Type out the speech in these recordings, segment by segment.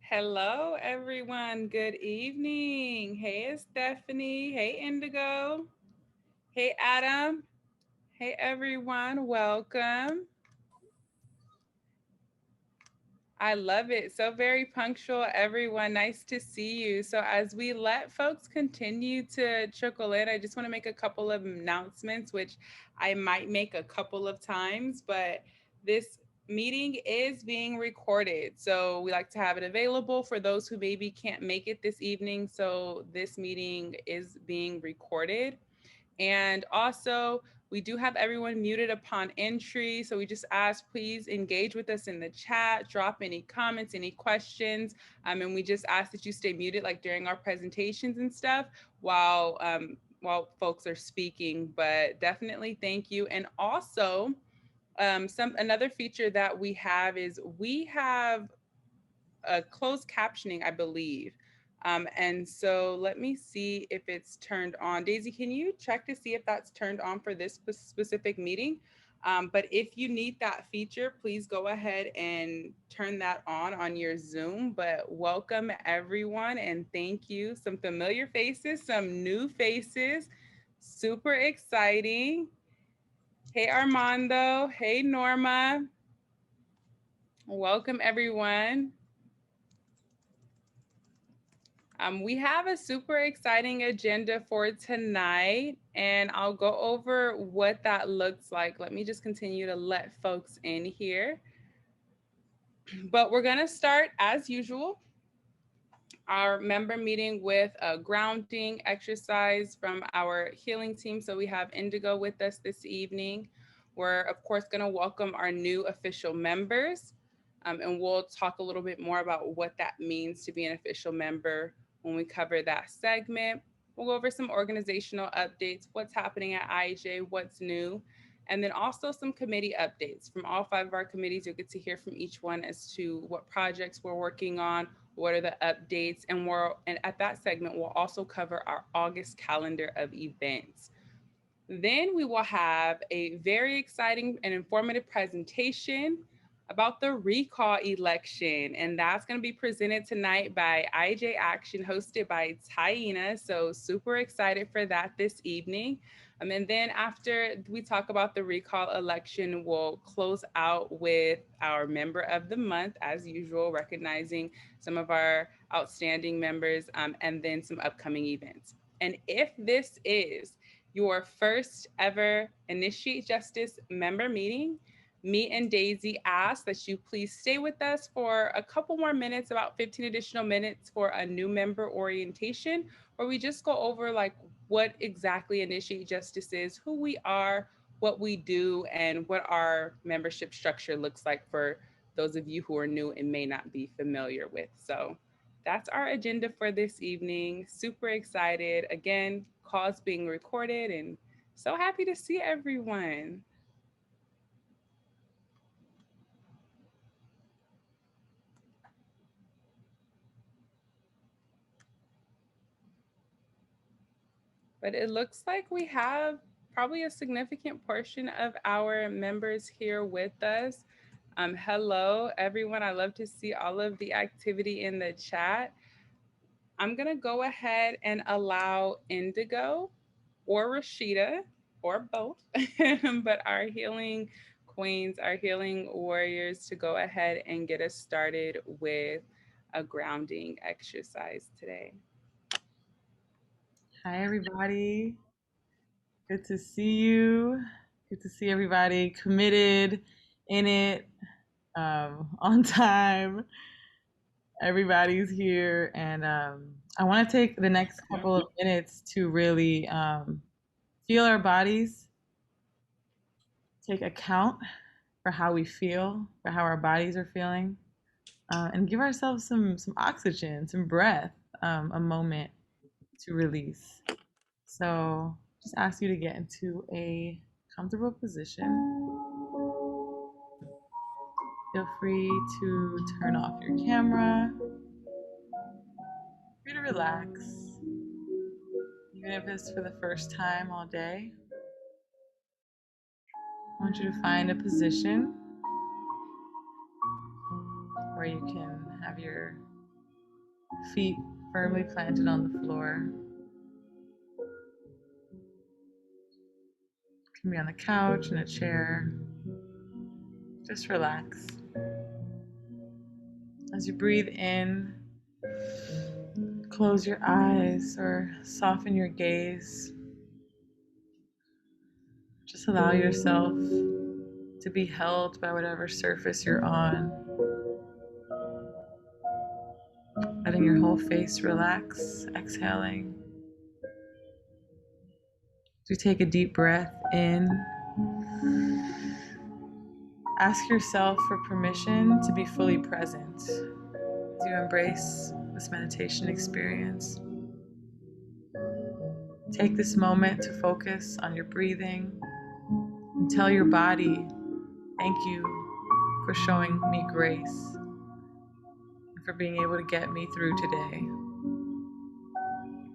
Hello, everyone. Good evening. Hey, it's Stephanie. Hey, Indigo. Hey, Adam. Hey, everyone. Welcome. I love it. So very punctual, everyone. Nice to see you. So, as we let folks continue to trickle in, I just want to make a couple of announcements, which I might make a couple of times, but this meeting is being recorded. So, we like to have it available for those who maybe can't make it this evening. So, this meeting is being recorded. And also, we do have everyone muted upon entry. So we just ask, please engage with us in the chat, drop any comments, any questions. And we just ask that you stay muted like during our presentations and stuff while folks are speaking. But definitely thank you. And also, another feature that we have is we have closed captioning, I believe. And so let me see if it's turned on. Daisy, can you check to see if that's turned on for this specific meeting? But if you need that feature, please go ahead and turn that on your Zoom. But welcome everyone and thank you. Some familiar faces, some new faces, super exciting. Hey Armando, hey Norma, welcome everyone. We have a super exciting agenda for tonight, and I'll go over what that looks like. Let me just continue to let folks in here. But we're going to start, as usual, our member meeting with a grounding exercise from our healing team. So we have Indigo with us this evening. We're, of course, going to welcome our new official members, and we'll talk a little bit more about what that means to be an official member when we cover that segment. We'll go over some organizational updates, what's happening at IJ, what's new, and then also some committee updates from all 5 of our committees. You'll get to hear from each one as to what projects we're working on, what are the updates, and at that segment, we'll also cover our August calendar of events. Then we will have a very exciting and informative presentation about the recall election. And that's going to be presented tonight by IJ Action, hosted by Taina. So super excited for that this evening. And then after we talk about the recall election, we'll close out with our member of the month, as usual, recognizing some of our outstanding members, and then some upcoming events. And if this is your first ever Initiate Justice member meeting, me and Daisy ask that you please stay with us for a couple more minutes, about 15 additional minutes for a new member orientation, where we just go over like what exactly Initiate Justice is, who we are, what we do, and what our membership structure looks like for those of you who are new and may not be familiar with. So that's our agenda for this evening. Super excited. Again, calls being recorded and so happy to see everyone. But it looks like we have probably a significant portion of our members here with us. Hello, everyone. I love to see all of the activity in the chat. I'm going to go ahead and allow Indigo or Rashida or both, but our healing queens, our healing warriors, to go ahead and get us started with a grounding exercise today. Hi, everybody. Good to see you. Good to see everybody committed in it, on time. Everybody's here. And I want to take the next couple of minutes to really feel our bodies, take account for how we feel, for how our bodies are feeling, and give ourselves some oxygen, some breath, a moment to release. So just ask you to get into a comfortable position. Feel free to turn off your camera. Free to relax, even if it's for the first time all day. I want you to find a position where you can have your feet firmly planted on the floor. You can be on the couch, in a chair. Just relax. As you breathe in, close your eyes or soften your gaze. Just allow yourself to be held by whatever surface you're on. Letting your whole face relax, exhaling. As you take a deep breath in, ask yourself for permission to be fully present as you embrace this meditation experience. Take this moment to focus on your breathing and tell your body, thank you for showing me grace and for being able to get me through today.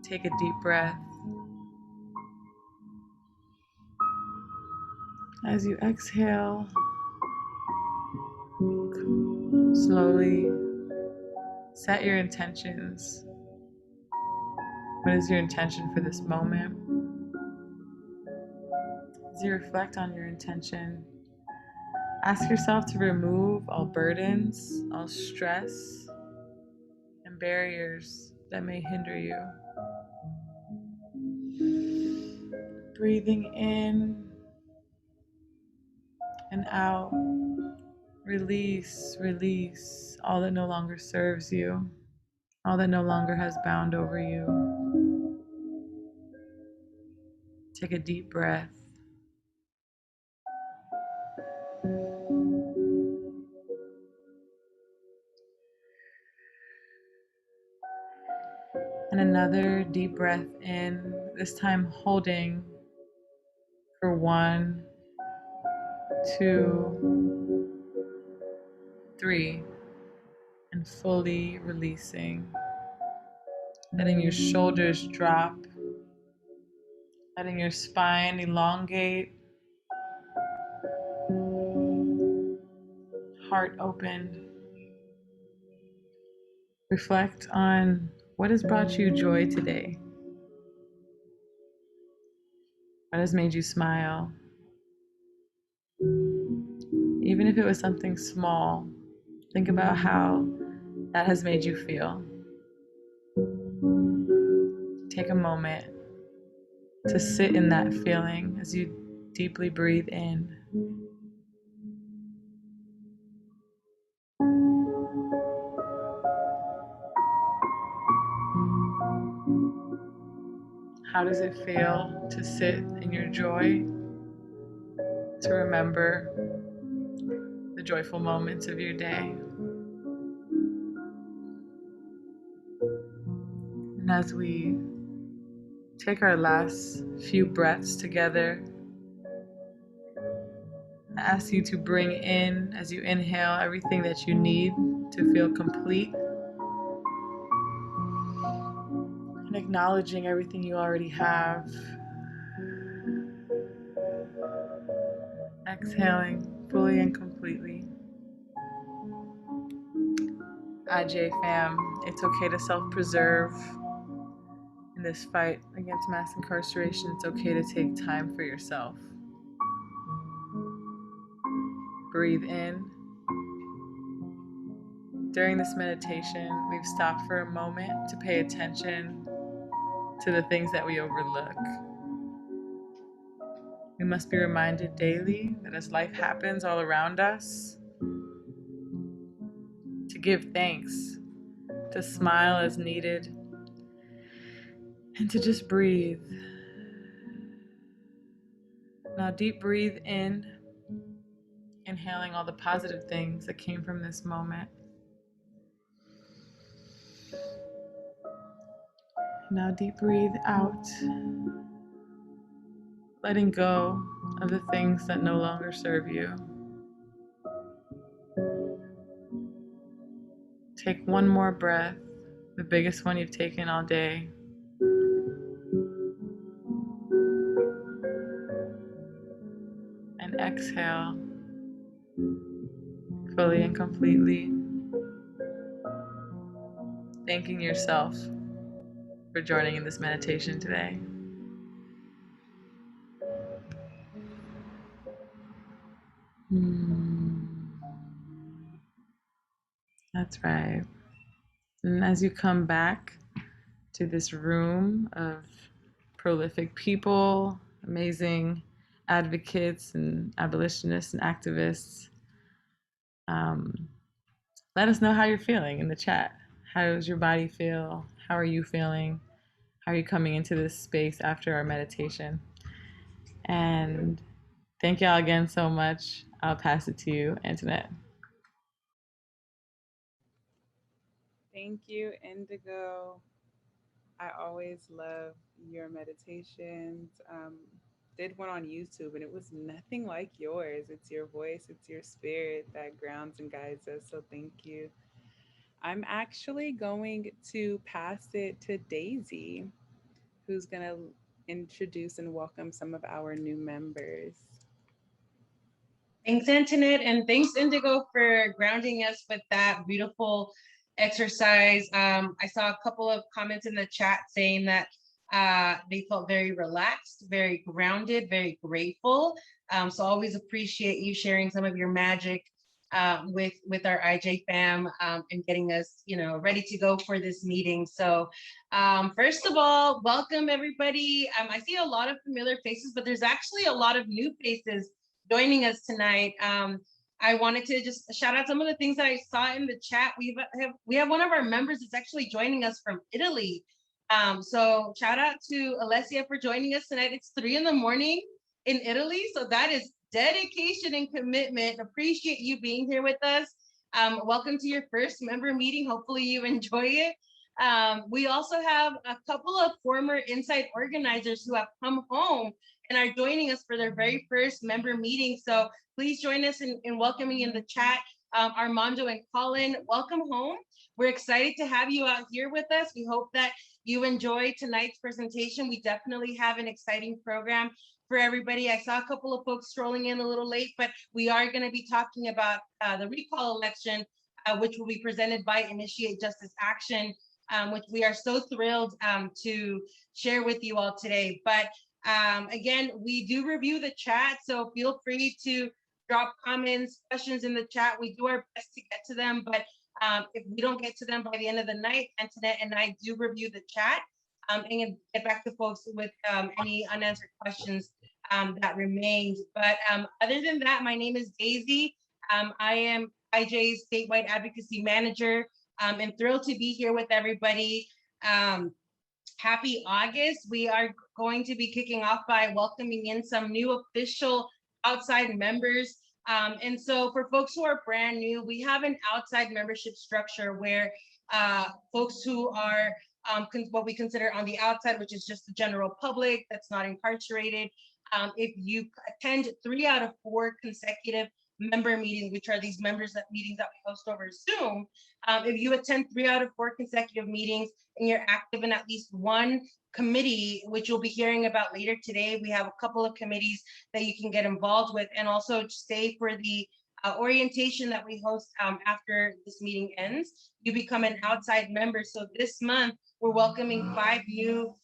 Take a deep breath. As you exhale, slowly set your intentions. What is your intention for this moment? As you reflect on your intention, ask yourself to remove all burdens, all stress, and barriers that may hinder you. Breathing in and out. Release, release all that no longer serves you, all that no longer has bound over you. Take a deep breath. And another deep breath in, this time holding for 1, 2, 3, and fully releasing. Letting your shoulders drop, letting your spine elongate, heart open. Reflect on what has brought you joy today. What has made you smile? Even if it was something small, think about how that has made you feel. Take a moment to sit in that feeling as you deeply breathe in. How does it feel to sit in your joy? To remember the joyful moments of your day. And as we take our last few breaths together, I ask you to bring in, as you inhale, everything that you need to feel complete. And acknowledging everything you already have. Exhaling fully and completely. IJ fam, it's okay to self-preserve in this fight against mass incarceration. It's okay to take time for yourself. Breathe in. During this meditation, we've stopped for a moment to pay attention to the things that we overlook. We must be reminded daily that as life happens all around us, to give thanks, to smile as needed, and to just breathe. Now deep breathe in, inhaling all the positive things that came from this moment. Now deep breathe out, letting go of the things that no longer serve you. Take one more breath, the biggest one you've taken all day. And exhale fully and completely. thanking yourself for joining in this meditation today. That's right. And as you come back to this room of prolific people, amazing advocates and abolitionists and activists, let us know how you're feeling in the chat. How does your body feel? How are you feeling? How are you coming into this space after our meditation? And thank y'all again so much. I'll pass it to you, Antoinette. Thank you, Indigo. I always love your meditations. Did one on YouTube and it was nothing like yours. It's your voice, it's your spirit that grounds and guides us. So thank you. I'm actually going to pass it to Daisy, who's going to introduce and welcome some of our new members. Thanks, Antoinette, and thanks, Indigo, for grounding us with that beautiful exercise. I saw a couple of comments in the chat saying that they felt very relaxed, very grounded, very grateful. So always appreciate you sharing some of your magic with our IJ fam and getting us, ready to go for this meeting. So first of all, welcome everybody. I see a lot of familiar faces, but there's actually a lot of new faces joining us tonight. I wanted to just shout out some of the things that I saw in the chat. We have one of our members that's actually joining us from Italy. So shout out to Alessia for joining us tonight. It's 3 a.m. in Italy. So that is dedication and commitment. Appreciate you being here with us. Welcome to your first member meeting. Hopefully you enjoy it. We also have a couple of former Inside organizers who have come home and are joining us for their very first member meeting. So please join us in welcoming in the chat. Armando and Colin, welcome home. We're excited to have you out here with us. We hope that you enjoy tonight's presentation. We definitely have an exciting program for everybody. I saw a couple of folks strolling in a little late, but we are going to be talking about the recall election, which will be presented by Initiate Justice Action, which we are so thrilled to share with you all today. But again, we do review the chat, so feel free to drop comments, questions in the chat. We do our best to get to them, but if we don't get to them by the end of the night, Antoinette and I do review the chat and get back to folks with any unanswered questions that remained. But other than that, my name is Daisy. I am IJ's statewide advocacy manager and thrilled to be here with everybody. Happy August. We are going to be kicking off by welcoming in some new official outside members. And so for folks who are brand new, we have an outside membership structure where folks who are what we consider on the outside, which is just the general public that's not incarcerated. If you attend 3 out of 4 consecutive member meetings, which are these meetings that we host over Zoom, if you attend 3 out of 4 consecutive meetings and you're active in at least one committee, which you'll be hearing about later today, we have a couple of committees that you can get involved with, and also stay for the orientation that we host after this meeting ends. You become an outside member. So this month, we're welcoming 5 new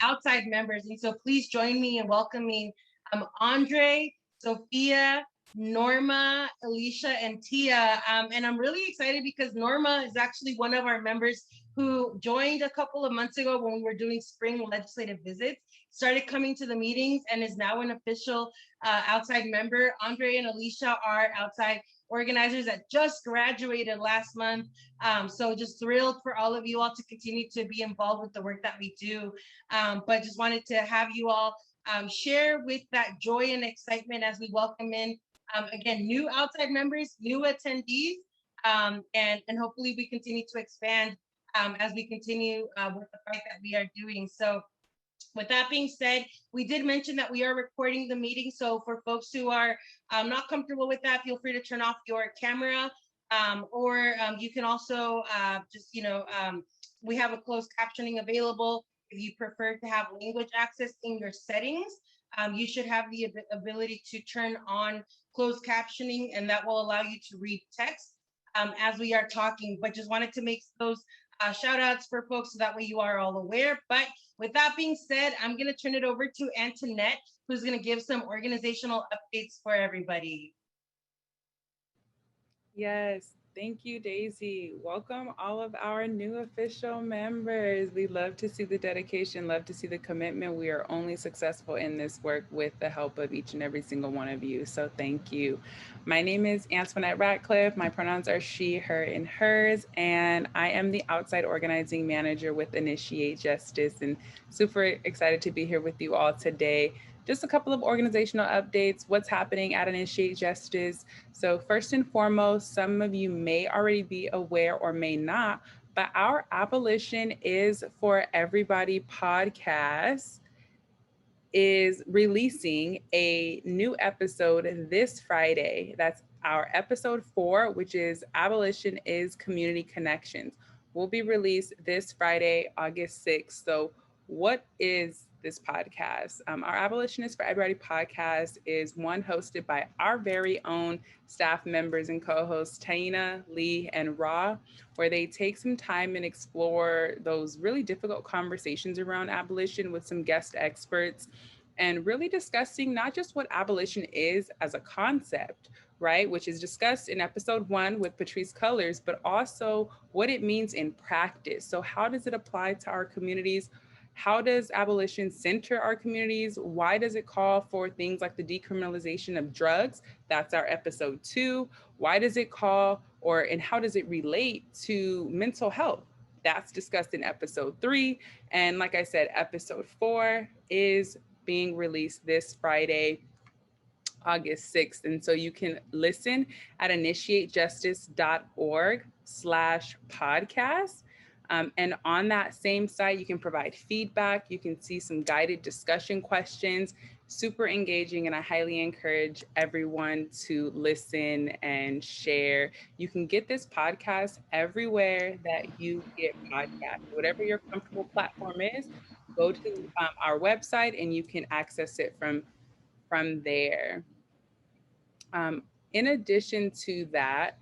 outside members. And so please join me in welcoming Andre, Sophia, Norma, Alicia, and Tia. And I'm really excited because Norma is actually one of our members who joined a couple of months ago when we were doing spring legislative visits, started coming to the meetings, and is now an official outside member. Andre and Alicia are outside organizers that just graduated last month. So just thrilled for all of you all to continue to be involved with the work that we do. But just wanted to have you all share with that joy and excitement as we welcome in, again, new outside members, new attendees, and hopefully we continue to expand as we continue with the fight that we are doing. So with that being said, we did mention that we are recording the meeting. So for folks who are not comfortable with that, feel free to turn off your camera, or you can also we have a closed captioning available. If you prefer to have language access in your settings, you should have the ability to turn on closed captioning, and that will allow you to read text as we are talking. But just wanted to make those shout outs for folks so that way you are all aware. But with that being said, I'm going to turn it over to Antoinette, who's going to give some organizational updates for everybody. Yes, thank you, Daisy. Welcome all of our new official members. We love to see the dedication, love to see the commitment. We are only successful in this work with the help of each and every single one of you. So thank you. My name is Antoinette Ratcliffe. My pronouns are she, her, and hers. And I am the outside organizing manager with Initiate Justice. And super excited to be here with you all today. Just a couple of organizational updates, what's happening at Initiate Justice. So, first and foremost, some of you may already be aware or may not, but our Abolition is for Everybody podcast is releasing a new episode this Friday. That's our episode 4, which is Abolition is Community Connections. Will be released this Friday, August 6th. So, what is this podcast? Our Abolitionist for Everybody podcast is one hosted by our very own staff members and co-hosts Taina, Lee, and Ra, where they take some time and explore those really difficult conversations around abolition with some guest experts and really discussing not just what abolition is as a concept, right, which is discussed in episode 1 with Patrice Cullors, but also what it means in practice. So, how does it apply to our communities? How does abolition center our communities? Why does it call for things like the decriminalization of drugs? That's our episode 2. Why does it call and how does it relate to mental health? That's discussed in episode 3. And like I said, episode 4 is being released this Friday, August 6th. And so you can listen at initiatejustice.org/podcast. And on that same site, you can provide feedback. You can see some guided discussion questions, super engaging. And I highly encourage everyone to listen and share. You can get this podcast everywhere that you get podcasts, whatever your comfortable platform is. Go to our website and you can access it from there. In addition to that,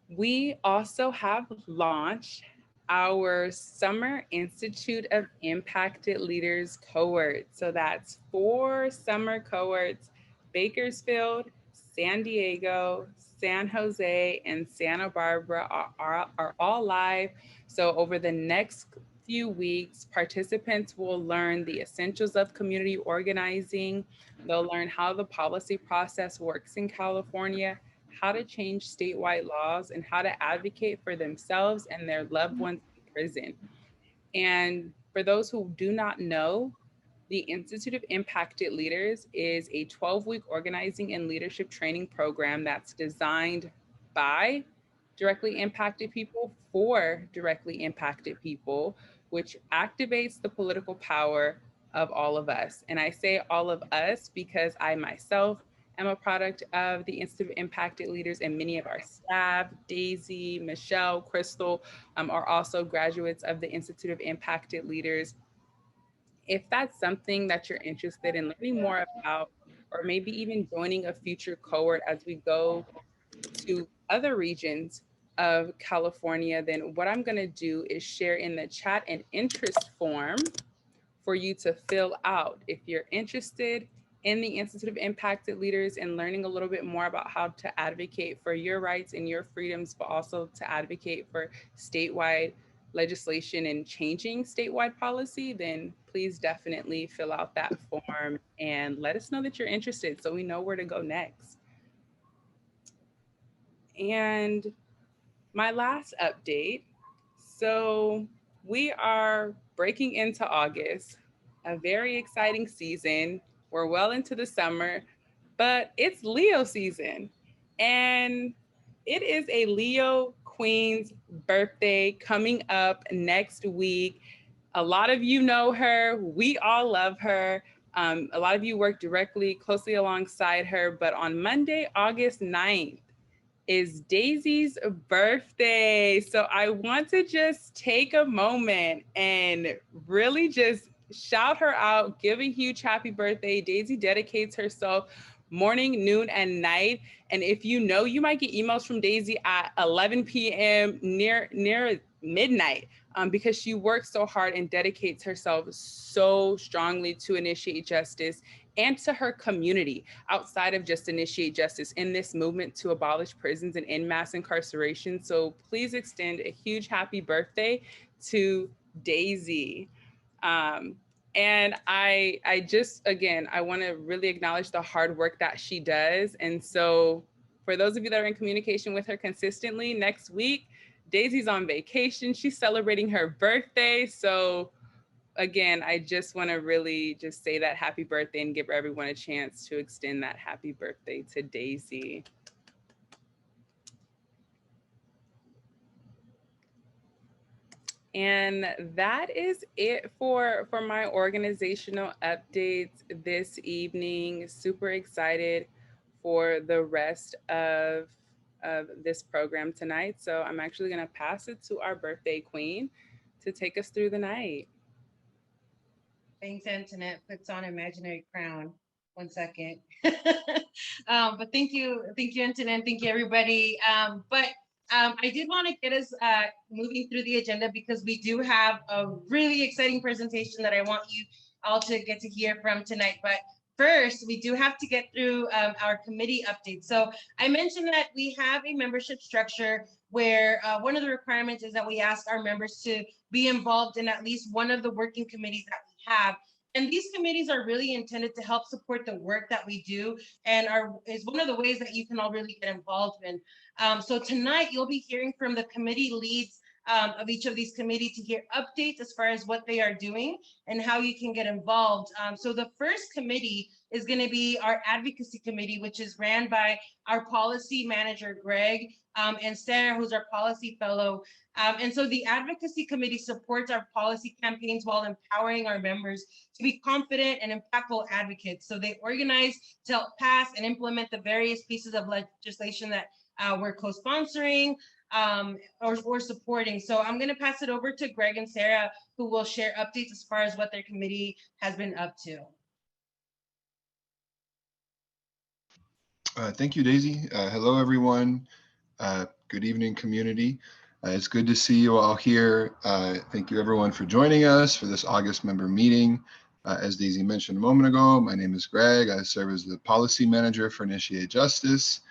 we also have launched our Summer Institute of Impacted Leaders cohort. So that's 4 summer cohorts: Bakersfield, San Diego, San Jose, and Santa Barbara are all live. So over the next few weeks, participants will learn the essentials of community organizing. They'll learn how the policy process works in California, how to change statewide laws, and how to advocate for themselves and their loved ones in prison. And for those who do not know, the Institute of Impacted Leaders is a 12-week organizing and leadership training program that's designed by directly impacted people for directly impacted people, which activates the political power of all of us. And I say all of us because I myself am a product of the Institute of Impacted Leaders, and many of our staff, Daisy, Michelle, Crystal, are also graduates of the Institute of Impacted Leaders. If that's something that you're interested in learning more about, or maybe even joining a future cohort as we go to other regions of California, then what I'm going to do is share in the chat an interest form for you to fill out if you're interested in the Institute of Impacted Leaders and learning a little bit more about how to advocate for your rights and your freedoms, but also to advocate for statewide legislation and changing statewide policy, then please definitely fill out that form and let us know that you're interested so we know where to go next. And my last update, so we are breaking into August, a very exciting season. We're well into the summer, but it's Leo season. And it is a Leo Queen's birthday coming up next week. A lot of you know her. We all love her. A lot of you work directly, closely alongside her. But on Monday, August 9th, is Daisy's birthday. So I want to just take a moment and really just shout her out, give a huge happy birthday. Daisy dedicates herself morning, noon, and night. And if you know, you might get emails from Daisy at 11 p.m. near midnight, because she works so hard and dedicates herself so strongly to initiate justice and to her community outside of just initiate justice in this movement to abolish prisons and end mass incarceration. So please extend a huge happy birthday to Daisy. Um, and I just, again, I want to really acknowledge the hard work that she does. And so for those of you that are in communication with her consistently, next week, Daisy's on vacation. She's celebrating her birthday. So again, I just want to really just say that happy birthday and give everyone a chance to extend that happy birthday to Daisy. And that is it for my organizational updates this evening. Super excited for the rest of this program tonight. So I'm actually going to pass it to our birthday queen to take us through the night. Thanks, Antoinette. Puts on imaginary crown. 1 second. But thank you, Antoinette. Thank you, everybody. I did want to get us moving through the agenda because we do have a really exciting presentation that I want you all to get to hear from tonight. But first, we do have to get through our committee updates. So I mentioned that we have a membership structure where one of the requirements is that we ask our members to be involved in at least one of the working committees that we have. And these committees are really intended to help support the work that we do and is one of the ways that you can all really get involved in. So tonight you'll be hearing from the committee leads of each of these committees to hear updates as far as what they are doing and how you can get involved. So the first committee is going to be our advocacy committee, which is ran by our policy manager, Greg, and Sarah, who's our policy fellow. And so the advocacy committee supports our policy campaigns while empowering our members to be confident and impactful advocates. So they organize to help pass and implement the various pieces of legislation that we're co-sponsoring or supporting. So I'm going to pass it over to Greg and Sarah, who will share updates as far as what their committee has been up to. Thank you, Daisy. Hello, everyone. Good evening, community. It's good to see you all here. Thank you, everyone, for joining us for this August member meeting. As Daisy mentioned a moment ago, my name is Greg. I serve as the policy manager for Initiate Justice.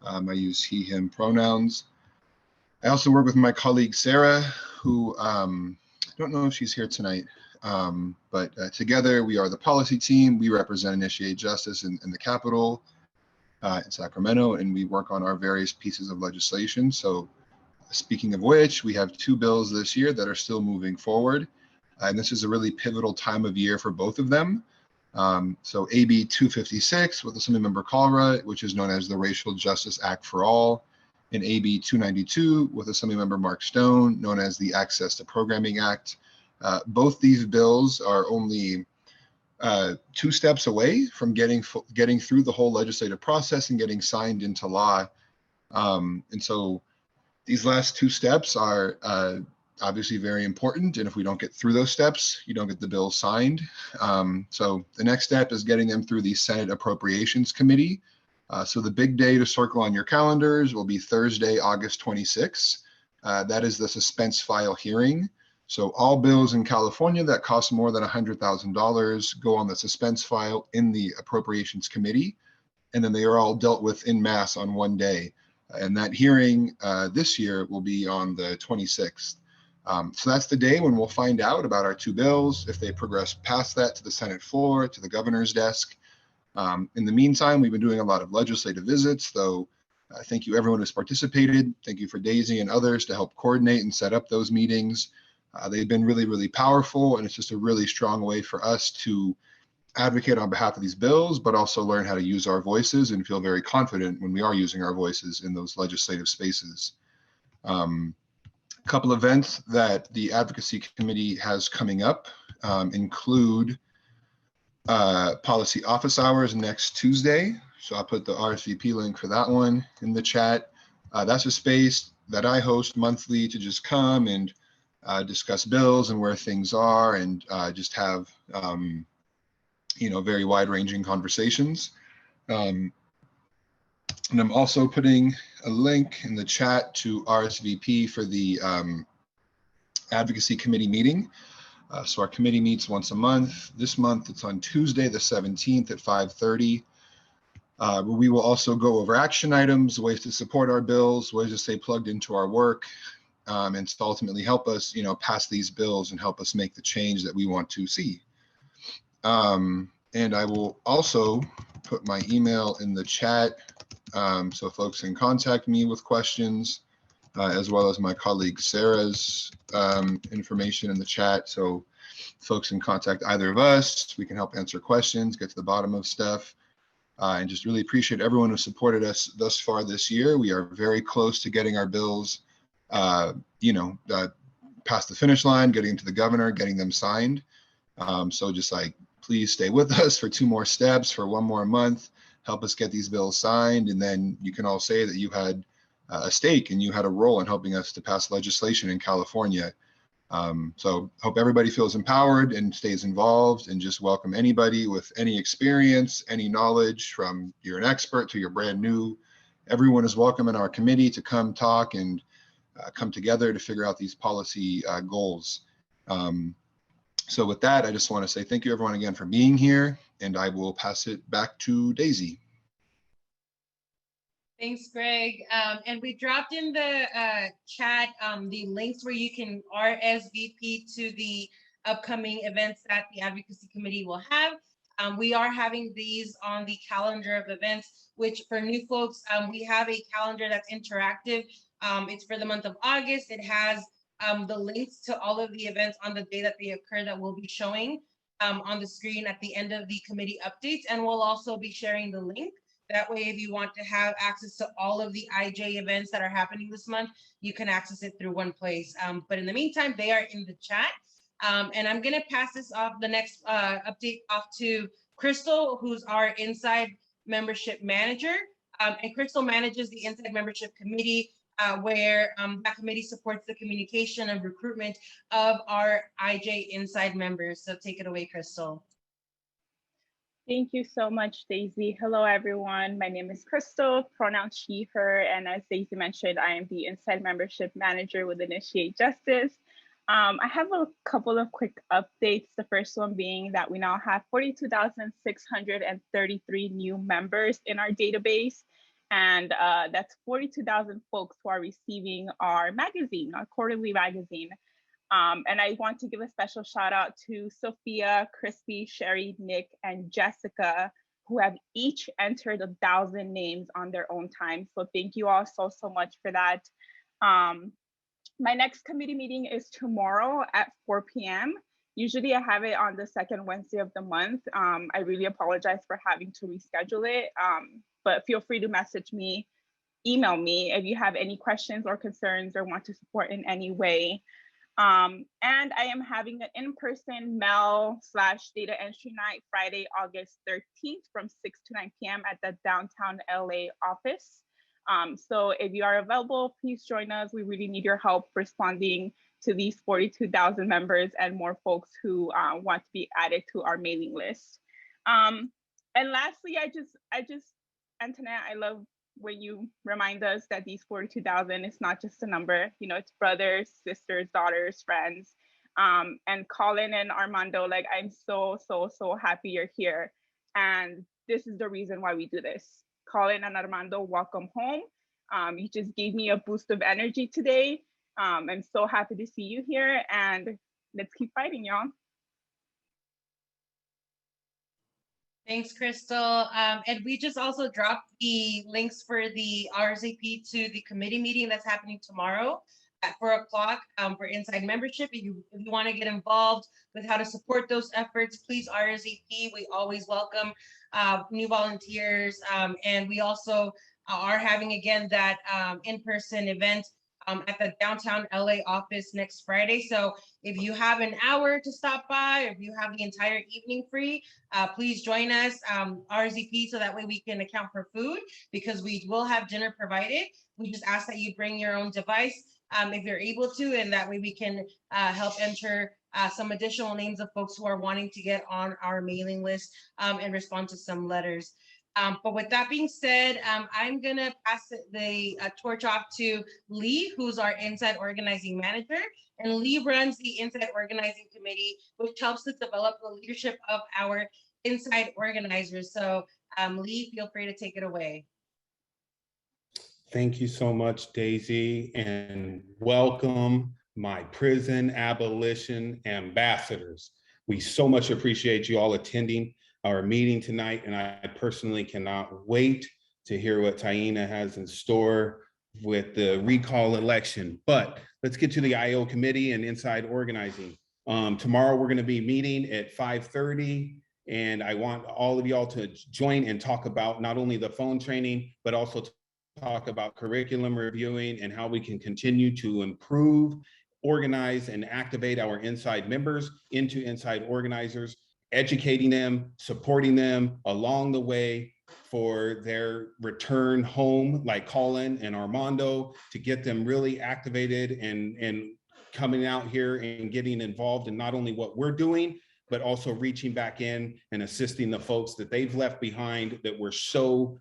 I use he, him pronouns. I also work with my colleague, Sarah, who I don't know if she's here tonight, but together we are the policy team. We represent Initiate Justice in the Capitol in Sacramento, and we work on our various pieces of legislation. So speaking of which, we have 2 bills this year that are still moving forward. And this is a really pivotal time of year for both of them. So AB 256 with Assemblymember Kalra, which is known as the Racial Justice Act for All, and AB 292 with Assemblymember Mark Stone, known as the Access to Programming Act. Both these bills are only 2 steps away from getting through the whole legislative process and getting signed into law. And so these last 2 steps are obviously very important. And if we don't get through those steps, you don't get the bill signed. So the next step is getting them through the Senate Appropriations Committee. So the big day to circle on your calendars will be Thursday, August 26th. That is the suspense file hearing. So all bills in California that cost more than $100,000 go on the suspense file in the Appropriations Committee, and then they are all dealt with en masse on one day. And that hearing this year will be on the 26th. So that's the day when we'll find out about our 2 bills, if they progress past that to the Senate floor, to the governor's desk. In the meantime, we've been doing a lot of legislative visits, though. Thank you everyone who's participated. Thank you for Daisy and others to help coordinate and set up those meetings. They've been really, really powerful, and it's just a really strong way for us to advocate on behalf of these bills, but also learn how to use our voices and feel very confident when we are using our voices in those legislative spaces. A couple events that the Advocacy Committee has coming up include policy office hours next Tuesday. So I'll put the RSVP link for that one in the chat. That's a space that I host monthly to just come and discuss bills and where things are, and just have very wide-ranging conversations. And I'm also putting a link in the chat to RSVP for the Advocacy Committee meeting. So our committee meets once a month. This month it's on Tuesday the 17th at 5:30. We will also go over action items, ways to support our bills, ways to stay plugged into our work, and to ultimately help us, pass these bills and help us make the change that we want to see. And I will also put my email in the chat so folks can contact me with questions, as well as my colleague Sarah's information in the chat. So folks can contact either of us. We can help answer questions, get to the bottom of stuff. And just really appreciate everyone who supported us thus far this year. We are very close to getting our bills, past the finish line, getting to the governor, getting them signed. So just please stay with us for 2 more steps, for 1 more month, help us get these bills signed. And then you can all say that you had a stake and you had a role in helping us to pass legislation in California. So hope everybody feels empowered and stays involved, and just welcome anybody with any experience, any knowledge, from you're an expert to you're brand new. Everyone is welcome in our committee to come talk and come together to figure out these policy goals. So with that, I just want to say thank you everyone again for being here, and I will pass it back to Daisy. Thanks, Greg. And we dropped in the chat the links where you can RSVP to the upcoming events that the Advocacy Committee will have. We are having these on the calendar of events, which for new folks, we have a calendar that's interactive. It's for the month of August. It has the links to all of the events on the day that they occur that we'll be showing on the screen at the end of the committee updates. And we'll also be sharing the link. That way, if you want to have access to all of the IJ events that are happening this month, you can access it through one place. But in the meantime, they are in the chat. And I'm going to pass this off, the next update off to Crystal, who's our Inside Membership Manager. And Crystal manages the Inside Membership Committee, where that committee supports the communication and recruitment of our IJ Inside members. So take it away, Crystal. Thank you so much, Daisy. Hello, everyone. My name is Crystal, pronoun she, her, and as Daisy mentioned, I am the Inside Membership Manager with Initiate Justice. I have a couple of quick updates. The first one being that we now have 42,633 new members in our database, and that's 42,000 folks who are receiving our magazine, our quarterly magazine. And I want to give a special shout out to Sophia, Crispy, Sherry, Nick, and Jessica, who have each entered 1,000 names on their own time. So thank you all so much for that. My next committee meeting is tomorrow at 4 p.m. Usually I have it on the second Wednesday of the month. I really apologize for having to reschedule it, but feel free to message me, email me if you have any questions or concerns or want to support in any way. And I am having an in-person mail/data entry night Friday, August 13th from 6 to 9 p.m. at the downtown LA office. So if you are available, please join us. We really need your help responding to these 42,000 members and more folks who want to be added to our mailing list. And lastly, I just, Antoinette, I love when you remind us that these 42,000 is not just a number, it's brothers, sisters, daughters, friends. And Colin and Armando, I'm so happy you're here. And this is the reason why we do this. Colin and Armando, welcome home. You just gave me a boost of energy today. I'm so happy to see you here, and let's keep fighting, y'all. Thanks, Crystal. And we just also dropped the links for the RSVP to the committee meeting that's happening tomorrow at 4 o'clock for Inside Membership. If you want to get involved with how to support those efforts, please RSVP. We always welcome new volunteers. And we also are having, again, that in-person event at the downtown LA office next Friday. So if you have an hour to stop by, or if you have the entire evening free, please join us, RSVP, so that way we can account for food, because we will have dinner provided. We just ask that you bring your own device if you're able to, and that way we can help enter some additional names of folks who are wanting to get on our mailing list and respond to some letters. But with that being said, I'm gonna pass the torch off to Lee, who's our Inside Organizing Manager. And Lee runs the Inside Organizing Committee, which helps to develop the leadership of our Inside Organizers. So Lee, feel free to take it away. Thank you so much, Daisy, and welcome my prison abolition ambassadors. We so much appreciate you all attending our meeting tonight, and I personally cannot wait to hear what Taina has in store with the recall election. But let's get to the IO committee and inside organizing. Tomorrow we're going to be meeting at 5:30, and I want all of y'all to join and talk about not only the phone training, but also talk about curriculum reviewing and how we can continue to improve, organize, and activate our inside members into inside organizers, educating them, supporting them along the way for their return home, like Colin and Armando, to get them really activated and coming out here and getting involved in not only what we're doing, but also reaching back in and assisting the folks that they've left behind that were so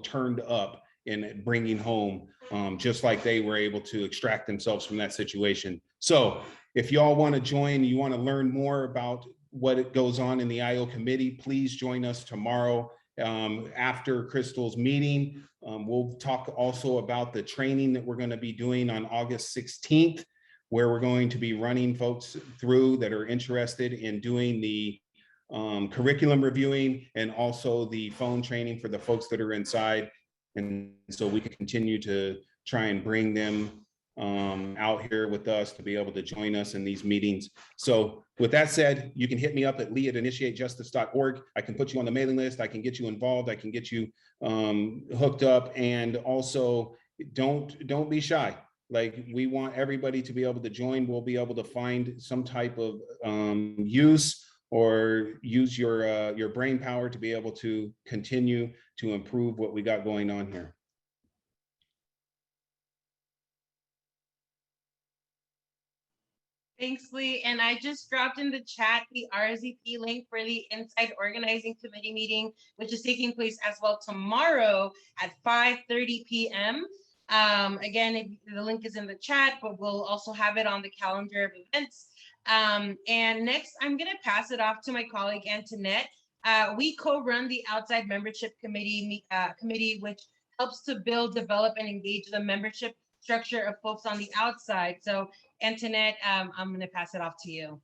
turned up in bringing home, just like they were able to extract themselves from that situation. So if y'all want to join, you want to learn more about what goes on in the IO committee, please join us tomorrow after Crystal's meeting. We'll talk also about the training that we're going to be doing on August 16th, where we're going to be running folks through that are interested in doing the curriculum reviewing and also the phone training for the folks that are inside. And so we can continue to try and bring them out here with us to be able to join us in these meetings. So with that said, you can hit me up at lee@initiatejustice.org. I can put you on the mailing list. I can get you involved. I can get you hooked up. And also don't be shy. Like, we want everybody to be able to join. We'll be able to find some type of use or use your brain power to be able to continue to improve what we got going on here. Thanks, Lee. And I just dropped in the chat the RSVP link for the Inside Organizing Committee meeting, which is taking place as well tomorrow at 5:30 p.m. Again, the link is in the chat, but we'll also have it on the calendar of events. And next, I'm going to pass it off to my colleague, Antoinette. We co-run the Outside Membership Committee, which helps to build, develop, and engage the membership structure of folks on the outside. So Antoinette, I'm going to pass it off to you.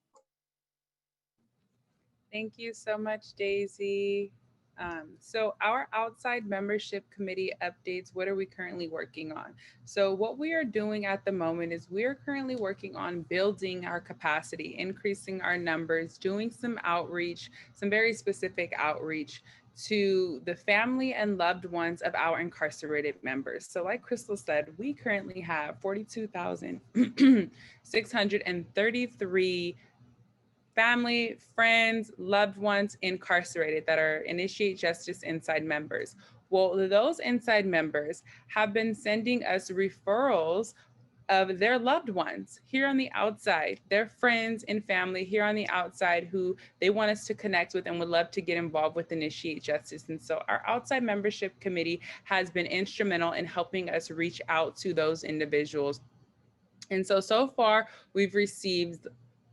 Thank you so much, Daisy. So our outside membership committee updates, what are we currently working on? So what we are doing at the moment is we are currently working on building our capacity, increasing our numbers, doing some outreach, some very specific outreach to the family and loved ones of our incarcerated members. So like Crystal said, we currently have 42,633 family, friends, loved ones incarcerated that are Initiate Justice Inside members. Well, those inside members have been sending us referrals of their loved ones here on the outside, their friends and family here on the outside who they want us to connect with and would love to get involved with Initiate Justice. And so our outside membership committee has been instrumental in helping us reach out to those individuals. And so far we've received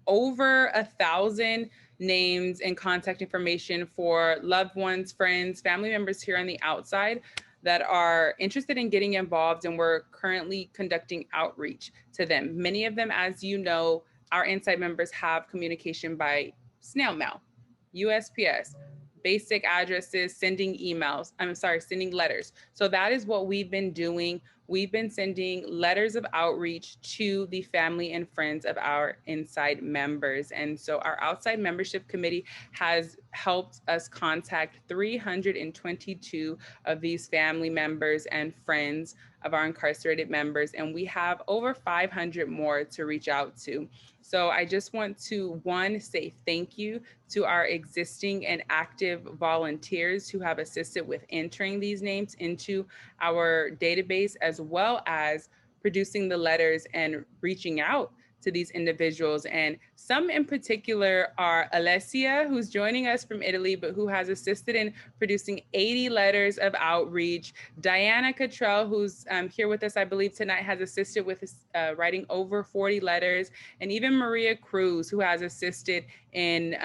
over 1,000 names and contact information for loved ones, friends, family members here on the outside that are interested in getting involved, and we're currently conducting outreach to them. Many of them, as you know, our inside members have communication by snail mail, USPS, basic addresses, sending letters. So that is what we've been doing. We've been sending letters of outreach to the family and friends of our inside members. And so our outside membership committee has helped us contact 322 of these family members and friends of our incarcerated members. And we have over 500 more to reach out to. So I just want to, one, say thank you to our existing and active volunteers who have assisted with entering these names into our database, as well as producing the letters and reaching out to these individuals. And some in particular are Alessia, who's joining us from Italy, but who has assisted in producing 80 letters of outreach. Diana Cottrell, who's here with us, I believe tonight, has assisted with writing over 40 letters. And even Maria Cruz, who has assisted in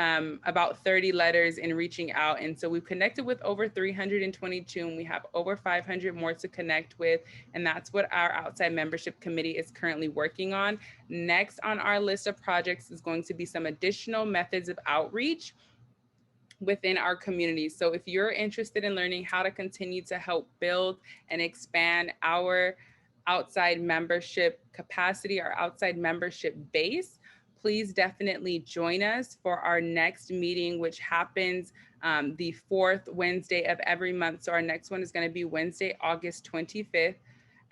about 30 letters in reaching out. And so we've connected with over 322, and we have over 500 more to connect with. And that's what our outside membership committee is currently working on. Next on our list of projects is going to be some additional methods of outreach within our community. So if you're interested in learning how to continue to help build and expand our outside membership capacity, our outside membership base, please definitely join us for our next meeting, which happens the fourth Wednesday of every month. So our next one is going to be Wednesday, August 25th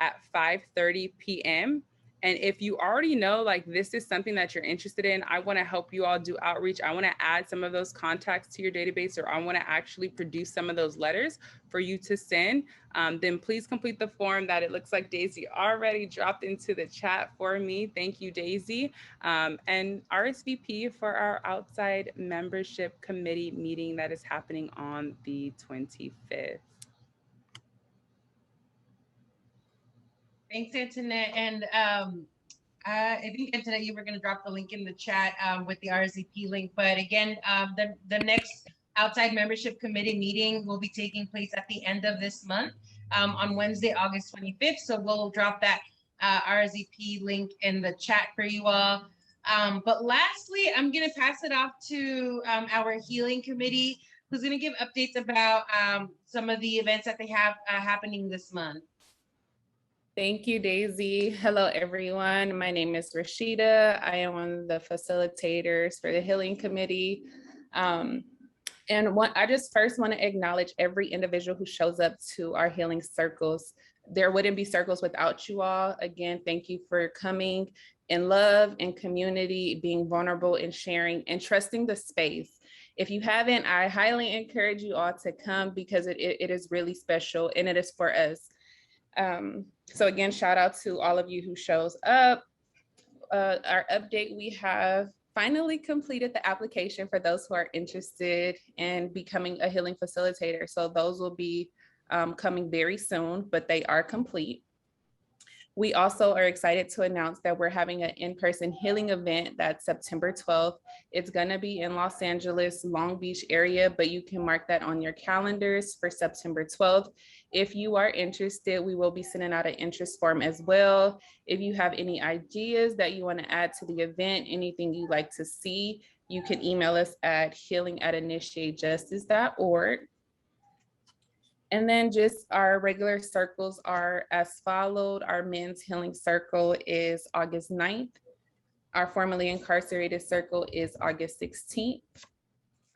at 5:30 p.m. And if you already know, like, this is something that you're interested in, I want to help you all do outreach. I want to add some of those contacts to your database, or I want to actually produce some of those letters for you to send. Then please complete the form that it looks like Daisy already dropped into the chat for me. Thank you, Daisy. And RSVP for our outside membership committee meeting that is happening on the 25th. Thanks, Antoinette. And I think, Antoinette, you were going to drop the link in the chat with the RSVP link. But again, the next outside membership committee meeting will be taking place at the end of this month on Wednesday, August 25th. So we'll drop that RSVP link in the chat for you all. But lastly, I'm going to pass it off to our healing committee, who's going to give updates about some of the events that they have happening this month. Thank you, Daisy. Hello, everyone. My name is Rashida. I am one of the facilitators for the Healing Committee. I just first want to acknowledge every individual who shows up to our healing circles. There wouldn't be circles without you all. Again, thank you for coming in love and community, being vulnerable and sharing and trusting the space. If you haven't, I highly encourage you all to come, because it is really special and it is for us. So again, shout out to all of you who shows up. Our update, we have finally completed the application for those who are interested in becoming a healing facilitator. So those will be coming very soon, but they are complete. We also are excited to announce that we're having an in-person healing event that's September 12th. It's gonna be in Los Angeles, Long Beach area, but you can mark that on your calendars for September 12th. If you are interested, we will be sending out an interest form as well. If you have any ideas that you wanna add to the event, anything you'd like to see, you can email us at healing@initiatejustice.org. And then just our regular circles are as followed. Our men's healing circle is August 9th. Our formerly incarcerated circle is August 16th.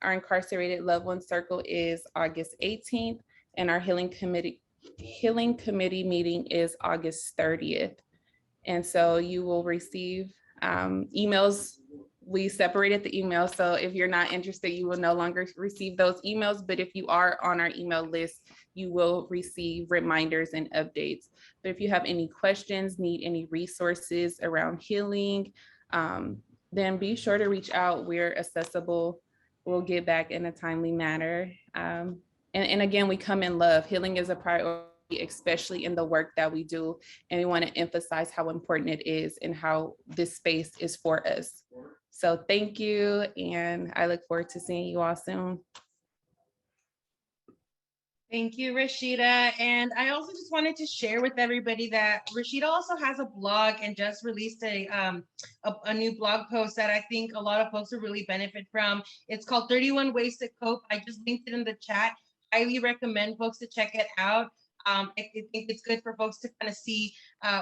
Our incarcerated loved one circle is August 18th. And our healing committee meeting is August 30th. And so you will receive emails. We separated the emails, so if you're not interested, you will no longer receive those emails. But if you are on our email list, you will receive reminders and updates. But if you have any questions, need any resources around healing, then be sure to reach out. We're accessible. We'll get back in a timely manner. And again, we come in love. Healing is a priority, especially in the work that we do. And we want to emphasize how important it is and how this space is for us. So thank you, and I look forward to seeing you all soon. Thank you, Rashida. And I also just wanted to share with everybody that Rashida also has a blog and just released a new blog post that I think a lot of folks will really benefit from. It's called 31 Ways to Cope. I just linked it in the chat. Highly recommend folks to check it out. I think it's good for folks to kind of see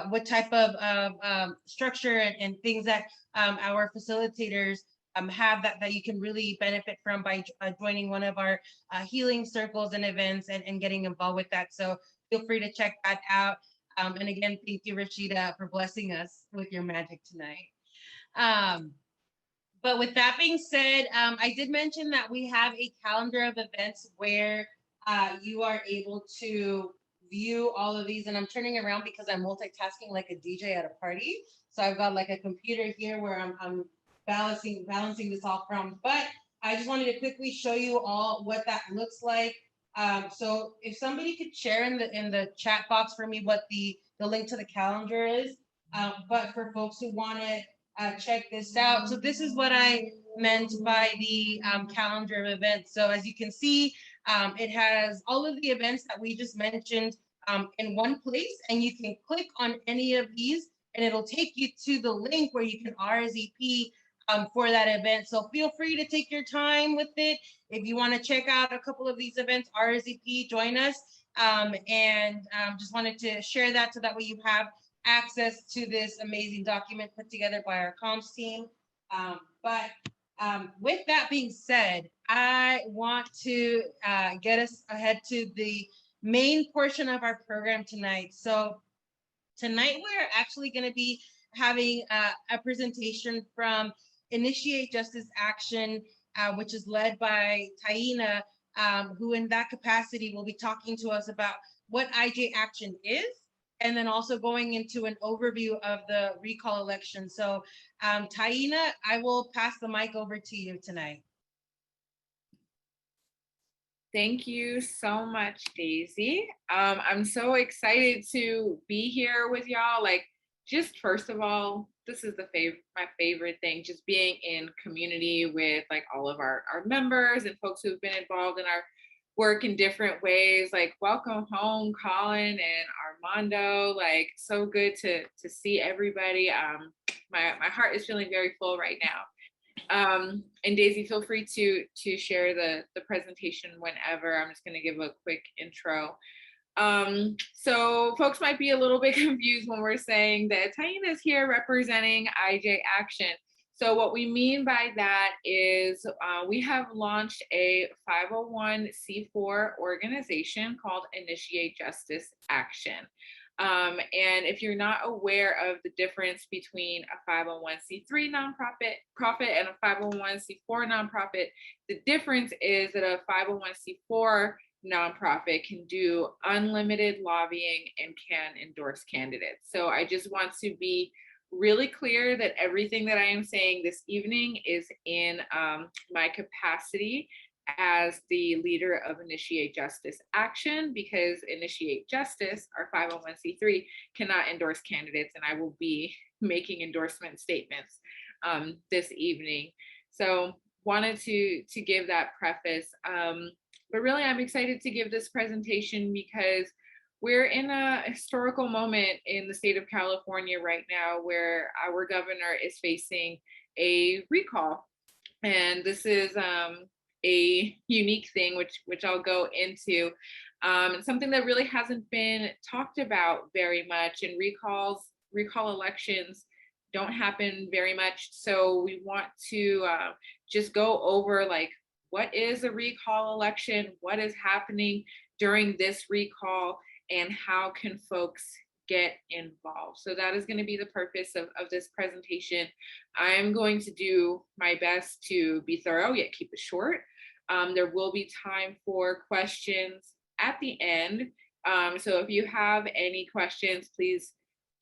what type of structure and things that our facilitators have that you can really benefit from by joining one of our healing circles and events and getting involved with that. So feel free to check that out. And again, thank you, Rashida, for blessing us with your magic tonight. But with that being said, I did mention that we have a calendar of events where you are able to view all of these, and I'm turning around because I'm multitasking like a DJ at a party. So I've got like a computer here where I'm balancing this all from. But I just wanted to quickly show you all what that looks like. So if somebody could share in the chat box for me what the link to the calendar is. But for folks who want to check this out, so this is what I meant by the calendar of events. So as you can see, it has all of the events that we just mentioned in one place, and you can click on any of these and it'll take you to the link where you can RSVP for that event. So feel free to take your time with it. If you want to check out a couple of these events, RSVP, join us. Just wanted to share that so that way you have access to this amazing document put together by our comms team. With that being said, I want to get us ahead to the main portion of our program tonight. So tonight we're actually going to be having a presentation from Initiate Justice Action, which is led by Taina, who in that capacity will be talking to us about what IJ Action is, and then also going into an overview of the recall election. So Taina, I will pass the mic over to you tonight. Thank you so much, Daisy. I'm so excited to be here with y'all. Like, just first of all, this is my favorite thing, just being in community with like all of our members and folks who've been involved in our work in different ways. Like, welcome home, Colin and Armando. Like, so good to see everybody. My heart is feeling very full right now. And Daisy, feel free to share the presentation whenever. I'm just going to give a quick intro. So folks might be a little bit confused when we're saying that Taina is here representing IJ Action. So what we mean by that is we have launched a 501c4 organization called Initiate Justice Action. And if you're not aware of the difference between a 501c3 nonprofit and a 501c4 nonprofit, the difference is that a 501c4 nonprofit can do unlimited lobbying and can endorse candidates. So I just want to be really clear that everything that I am saying this evening is in my capacity as the leader of Initiate Justice Action, because Initiate Justice, our 501c3, cannot endorse candidates, and I will be making endorsement statements this evening. So wanted to give that preface, but really I'm excited to give this presentation because we're in a historical moment in the state of California right now where our governor is facing a recall. And this is a unique thing, which I'll go into, and something that really hasn't been talked about very much. And recall elections don't happen very much. So we want to just go over like, what is a recall election? What is happening during this recall? And how can folks get involved? So that is going to be the purpose of this presentation. I'm going to do my best to be thorough, yet keep it short. There will be time for questions at the end. So if you have any questions, please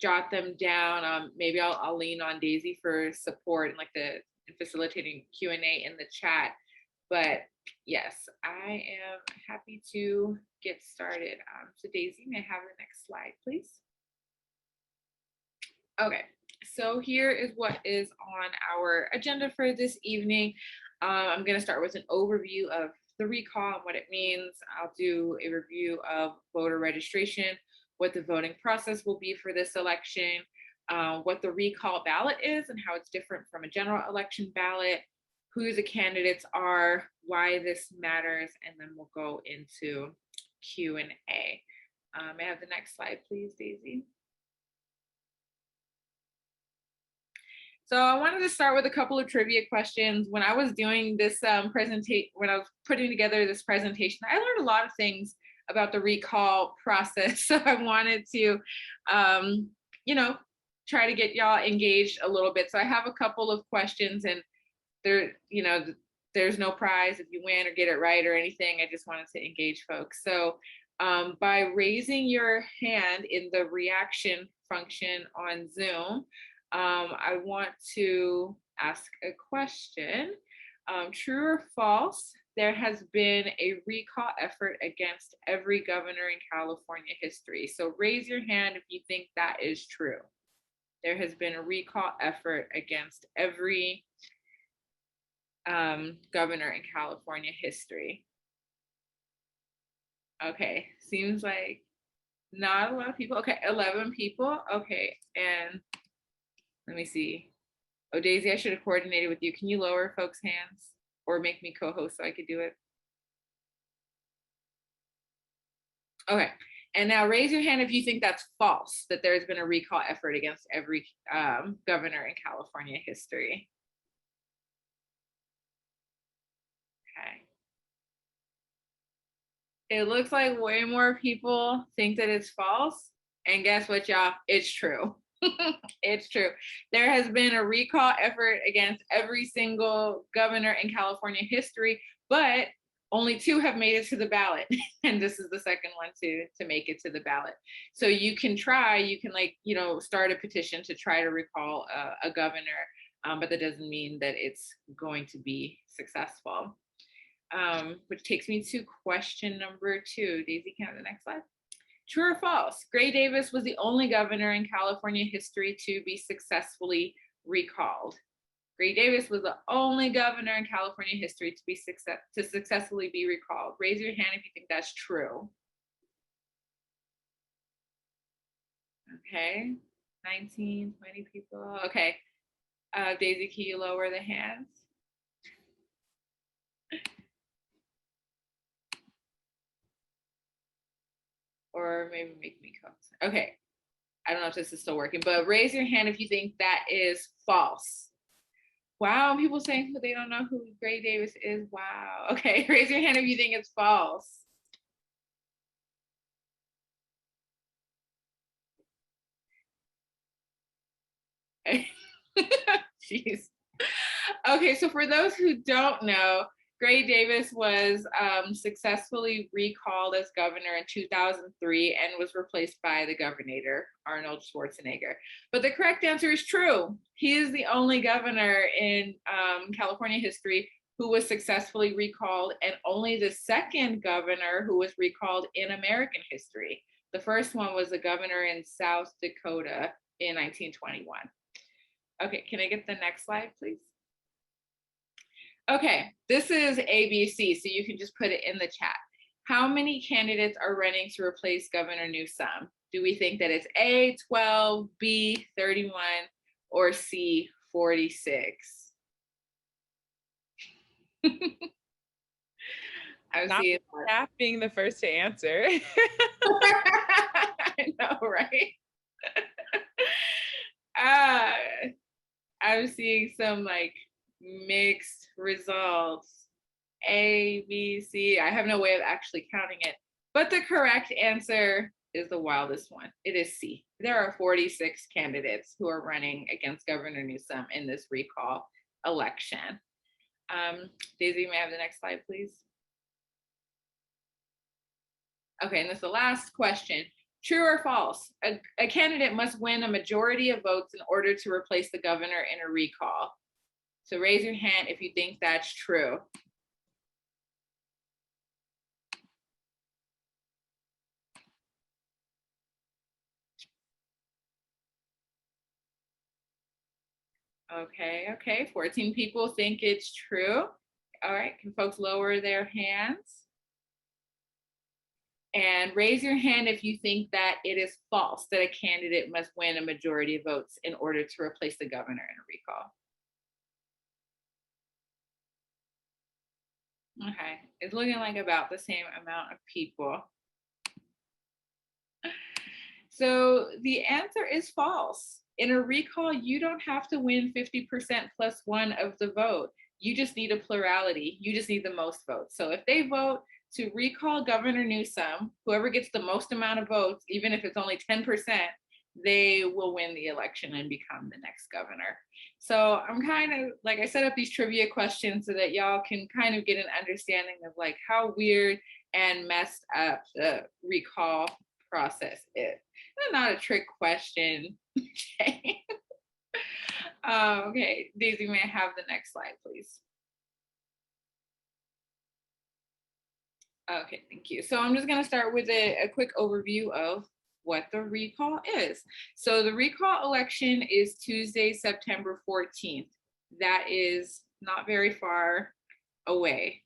jot them down. Maybe I'll lean on Daisy for support and like the facilitating Q&A in the chat. But yes, I am happy to get started. So Daisy, may I have the next slide, please? Okay, so here is what is on our agenda for this evening. I'm going to start with an overview of the recall and what it means. I'll do a review of voter registration, what the voting process will be for this election, what the recall ballot is and how it's different from a general election ballot, who the candidates are, why this matters, and then we'll go into Q&A. May I have the next slide, please, Daisy? So I wanted to start with a couple of trivia questions. When I was doing this presentation, when I was putting together this presentation, I learned a lot of things about the recall process. So I wanted to, try to get y'all engaged a little bit. So I have a couple of questions, and there's no prize if you win or get it right or anything. I just wanted to engage folks. So by raising your hand in the reaction function on Zoom. I want to ask a question. True or false, there has been a recall effort against every governor in California history. So raise your hand if you think that is true. There has been a recall effort against every governor in California history. Okay, seems like not a lot of people. Okay, 11 people. Okay, and let me see. Oh, Daisy, I should have coordinated with you. Can you lower folks' hands or make me co-host so I could do it? Okay, and now raise your hand if you think that's false, that there's been a recall effort against every governor in California history. Okay. It looks like way more people think that it's false. And guess what, y'all? It's true. It's true. There has been a recall effort against every single governor in California history, but only 2 have made it to the ballot. And this is the second one to make it to the ballot. So you can start a petition to try to recall a governor, but that doesn't mean that it's going to be successful. Which takes me to question number 2. Daisy, can I have the next slide? True or false? Gray Davis was the only governor in California history to be successfully recalled. Gray Davis was the only governor in California history to successfully be recalled. Raise your hand if you think that's true. Okay, 19, 20 people. Okay, Daisy, can you lower the hands? Or maybe make me co-host. Okay, I don't know if this is still working, but raise your hand if you think that is false. Wow, people saying they don't know who Gray Davis is. Wow. Okay, raise your hand if you think it's false. Jeez. Okay, so for those who don't know, Gray Davis was successfully recalled as governor in 2003 and was replaced by the governor, Arnold Schwarzenegger. But the correct answer is true. He is the only governor in California history who was successfully recalled, and only the second governor who was recalled in American history. The first one was a governor in South Dakota in 1921. Okay, can I get the next slide, please? Okay, this is ABC, so you can just put it in the chat. How many candidates are running to replace Governor Newsom? Do we think that it's A, 12, B, 31, or C, 46? I Not see Staff being the first to answer. I know, right? I'm seeing some like mixed results. A, B, C. I have no way of actually counting it, but the correct answer is the wildest one. It is C. There are 46 candidates who are running against Governor Newsom in this recall election. Daisy, may I have the next slide, please? Okay, and this is the last question. True or false? A candidate must win a majority of votes in order to replace the governor in a recall. So raise your hand if you think that's true. Okay, 14 people think it's true. All right, can folks lower their hands? And raise your hand if you think that it is false that a candidate must win a majority of votes in order to replace the governor in a recall. Okay, it's looking like about the same amount of people. So the answer is false. In a recall, you don't have to win 50% plus 1 of the vote. You just need a plurality. You just need the most votes. So if they vote to recall Governor Newsom, whoever gets the most amount of votes, even if it's only 10%, they will win the election and become the next governor. So I'm kind of like, I set up these trivia questions so that y'all can kind of get an understanding of like how weird and messed up the recall process is? That's not a trick question. Okay. Okay, Daisy, may I have the next slide, please? Okay, thank you. So I'm just going to start with a quick overview of what the recall is. So the recall election is Tuesday, September 14th. That is not very far away.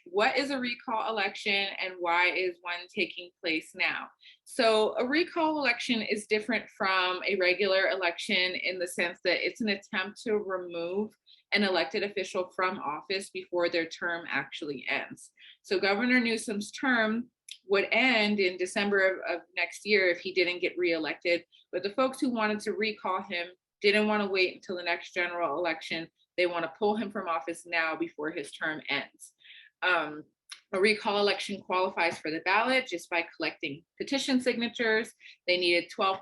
What is a recall election and why is one taking place now? So a recall election is different from a regular election in the sense that it's an attempt to remove an elected official from office before their term actually ends. So Governor Newsom's term would end in December of next year if he didn't get reelected, but the folks who wanted to recall him didn't want to wait until the next general election. They want to pull him from office now before his term ends. A recall election qualifies for the ballot just by collecting petition signatures. They needed 12%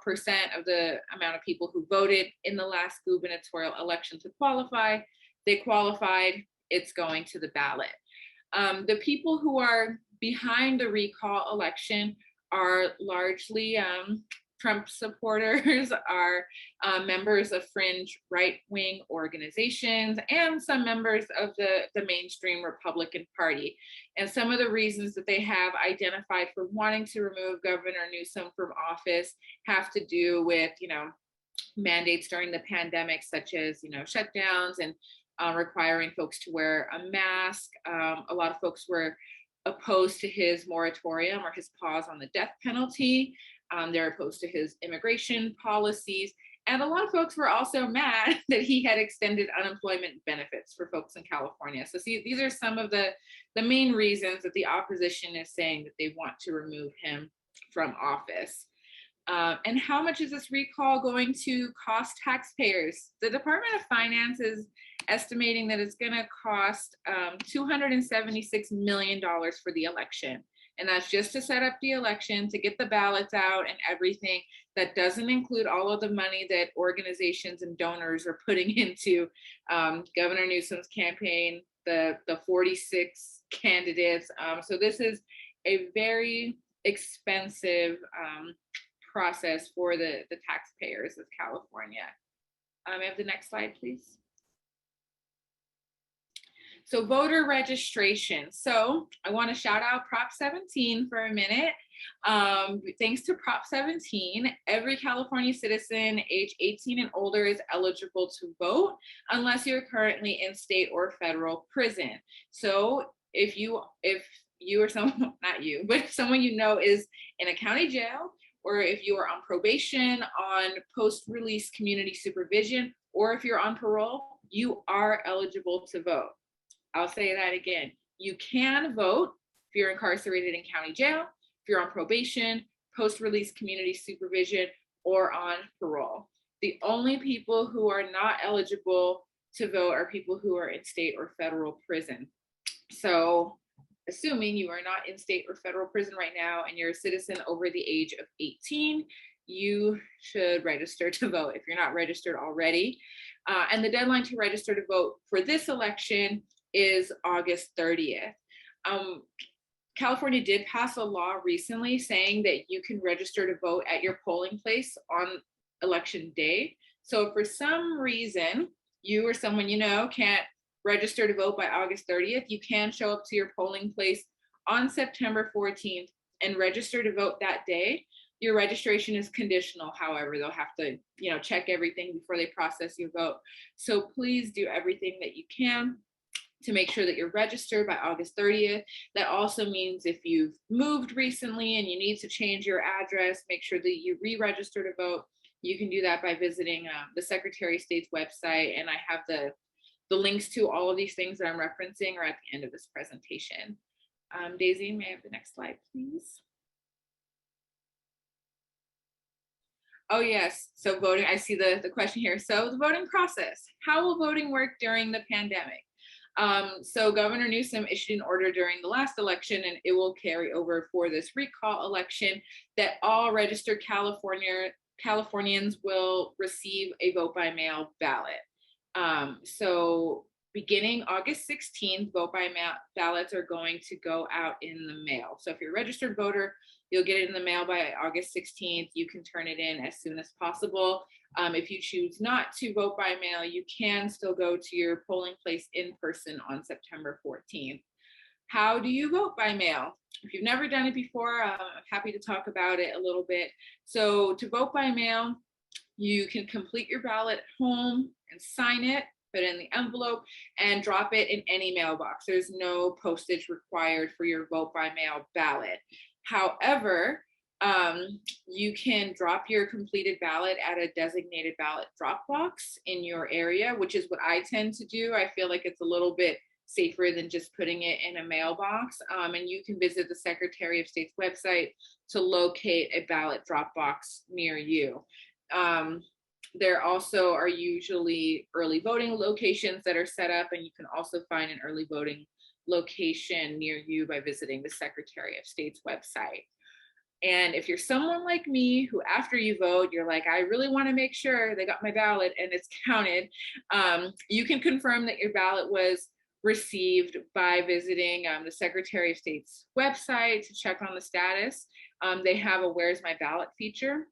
of the amount of people who voted in the last gubernatorial election to qualify. They qualified, it's going to the ballot. The people who are behind the recall election are largely Trump supporters, are members of fringe right-wing organizations, and some members of the mainstream Republican Party. And some of the reasons that they have identified for wanting to remove Governor Newsom from office have to do with, mandates during the pandemic, such as, shutdowns and requiring folks to wear a mask. A lot of folks were opposed to his moratorium or his pause on the death penalty. They're opposed to his immigration policies. And a lot of folks were also mad that he had extended unemployment benefits for folks in California. So see, these are some of the main reasons that the opposition is saying that they want to remove him from office. And how much is this recall going to cost taxpayers? The Department of Finance is estimating that it's going to cost $276 million for the election. And that's just to set up the election, to get the ballots out and everything. That doesn't include all of the money that organizations and donors are putting into Governor Newsom's campaign, the 46 candidates. So this is a very expensive process for the taxpayers of California. I have the next slide, please. So voter registration. So I want to shout out Prop 17 for a minute. Thanks to Prop 17, every California citizen age 18 and older is eligible to vote unless you're currently in state or federal prison. So if you or someone, not you, but if someone you know is in a county jail, or if you are on probation, on post-release community supervision, or if you're on parole, you are eligible to vote. I'll say that again. You can vote if you're incarcerated in county jail, if you're on probation, post-release community supervision, or on parole. The only people who are not eligible to vote are people who are in state or federal prison. So assuming you are not in state or federal prison right now and you're a citizen over the age of 18, you should register to vote if you're not registered already. And the deadline to register to vote for this election is August 30th. California did pass a law recently saying that you can register to vote at your polling place on election day. So if for some reason you or someone you know can't register to vote by August 30th, you can show up to your polling place on September 14th and register to vote that day. Your registration is conditional, however, they'll have to, check everything before they process your vote. So please do everything that you can to make sure that you're registered by August 30th. That also means if you've moved recently and you need to change your address, make sure that you re-register to vote. You can do that by visiting the Secretary of State's website, and I have the links to all of these things that I'm referencing are at the end of this presentation. Daisy, may I have the next slide, please? Oh yes, so voting, I see the question here. So the voting process, how will voting work during the pandemic? So Governor Newsom issued an order during the last election, and it will carry over for this recall election, that all registered Californians will receive a vote by mail ballot. So beginning August 16th, vote by mail ballots are going to go out in the mail. So if you're a registered voter, you'll get it in the mail by August 16th. You can turn it in as soon as possible. If you choose not to vote by mail, you can still go to your polling place in person on September 14th. How do you vote by mail? If you've never done it before, I'm happy to talk about it a little bit. So to vote by mail, you can complete your ballot at home and sign it, put it in the envelope, and drop it in any mailbox. There's no postage required for your vote by mail ballot. However, you can drop your completed ballot at a designated ballot drop box in your area, which is what I tend to do. I feel like it's a little bit safer than just putting it in a mailbox. And you can visit the Secretary of State's website to locate a ballot drop box near you. There also are usually early voting locations that are set up, and you can also find an early voting location near you by visiting the Secretary of State's website. And if you're someone like me who after you vote, you're like, I really want to make sure they got my ballot and it's counted, you can confirm that your ballot was received by visiting the Secretary of State's website to check on the status. They have a Where's My Ballot feature.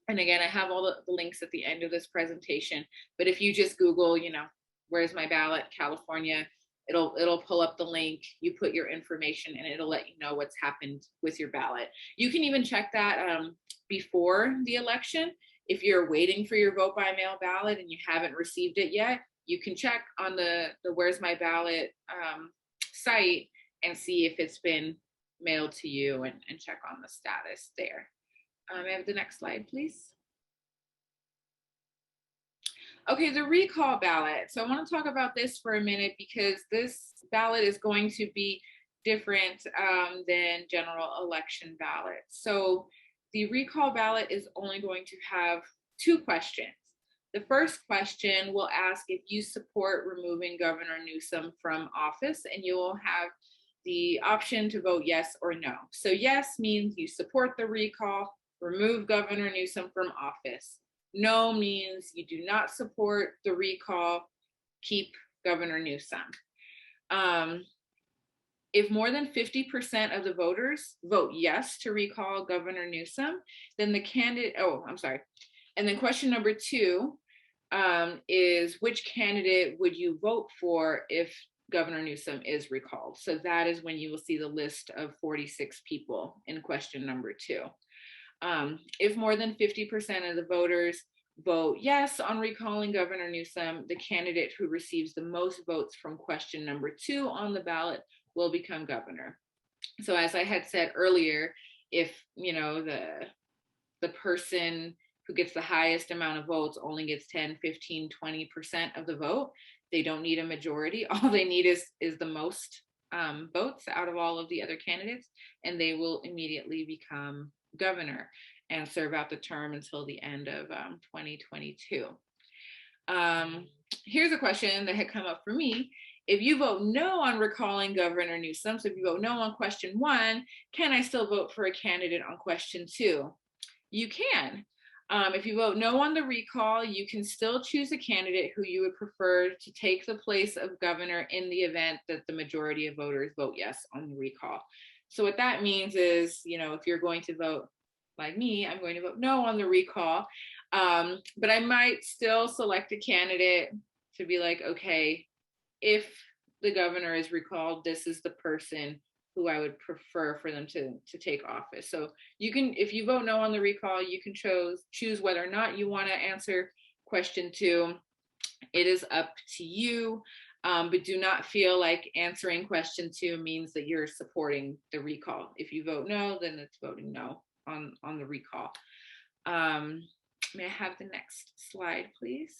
And again, I have all the links at the end of this presentation. But if you just Google, Where's My Ballot, California, it'll pull up the link, you put your information, and it'll let you know what's happened with your ballot. You can even check that before the election. If you're waiting for your vote by mail ballot and you haven't received it yet, you can check on the Where's My Ballot site and see if it's been mailed to you and check on the status there. May I have the next slide, please? Okay, the recall ballot. So I want to talk about this for a minute because this ballot is going to be different than general election ballots. So the recall ballot is only going to have 2 questions. The first question will ask if you support removing Governor Newsom from office, and you will have the option to vote yes or no. So yes means you support the recall, remove Governor Newsom from office. No means you do not support the recall, keep Governor Newsom. If more than 50% of the voters vote yes to recall Governor Newsom, then the candidate, and then question number 2 is which candidate would you vote for if Governor Newsom is recalled? So that is when you will see the list of 46 people in question number 2. If more than 50% of the voters vote yes on recalling Governor Newsom, the candidate who receives the most votes from question number 2 on the ballot will become governor. So as I had said earlier, if the person who gets the highest amount of votes only gets 10, 15, 20% of the vote, they don't need a majority. All they need is the most votes out of all of the other candidates, and they will immediately become governor and serve out the term until the end of 2022. Here's a question that had come up for me. If you vote no on recalling Governor Newsom, so if you vote no on question 1, can I still vote for a candidate on question 2? You can. If you vote no on the recall, you can still choose a candidate who you would prefer to take the place of governor in the event that the majority of voters vote yes on the recall. So what that means is, if you're going to vote like me, I'm going to vote no on the recall, but I might still select a candidate to be like, okay, if the governor is recalled, this is the person who I would prefer for them to take office. So you can, if you vote no on the recall, you can choose whether or not you want to answer question 2. It is up to you, but do not feel like answering question 2 means that you're supporting the recall. If you vote no, then it's voting no on the recall. May I have the next slide, please?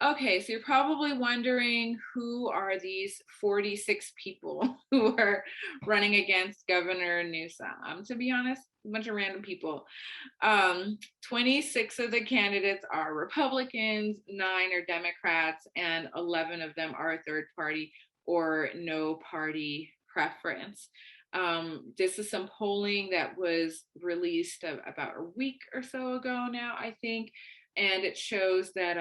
Okay, so you're probably wondering who are these 46 people who are running against Governor Newsom? To be honest, a bunch of random people. 26 of the candidates are Republicans, 9 are Democrats, and 11 of them are a third party or no party preference. This is some polling that was released about a week or so ago now, I think. And it shows that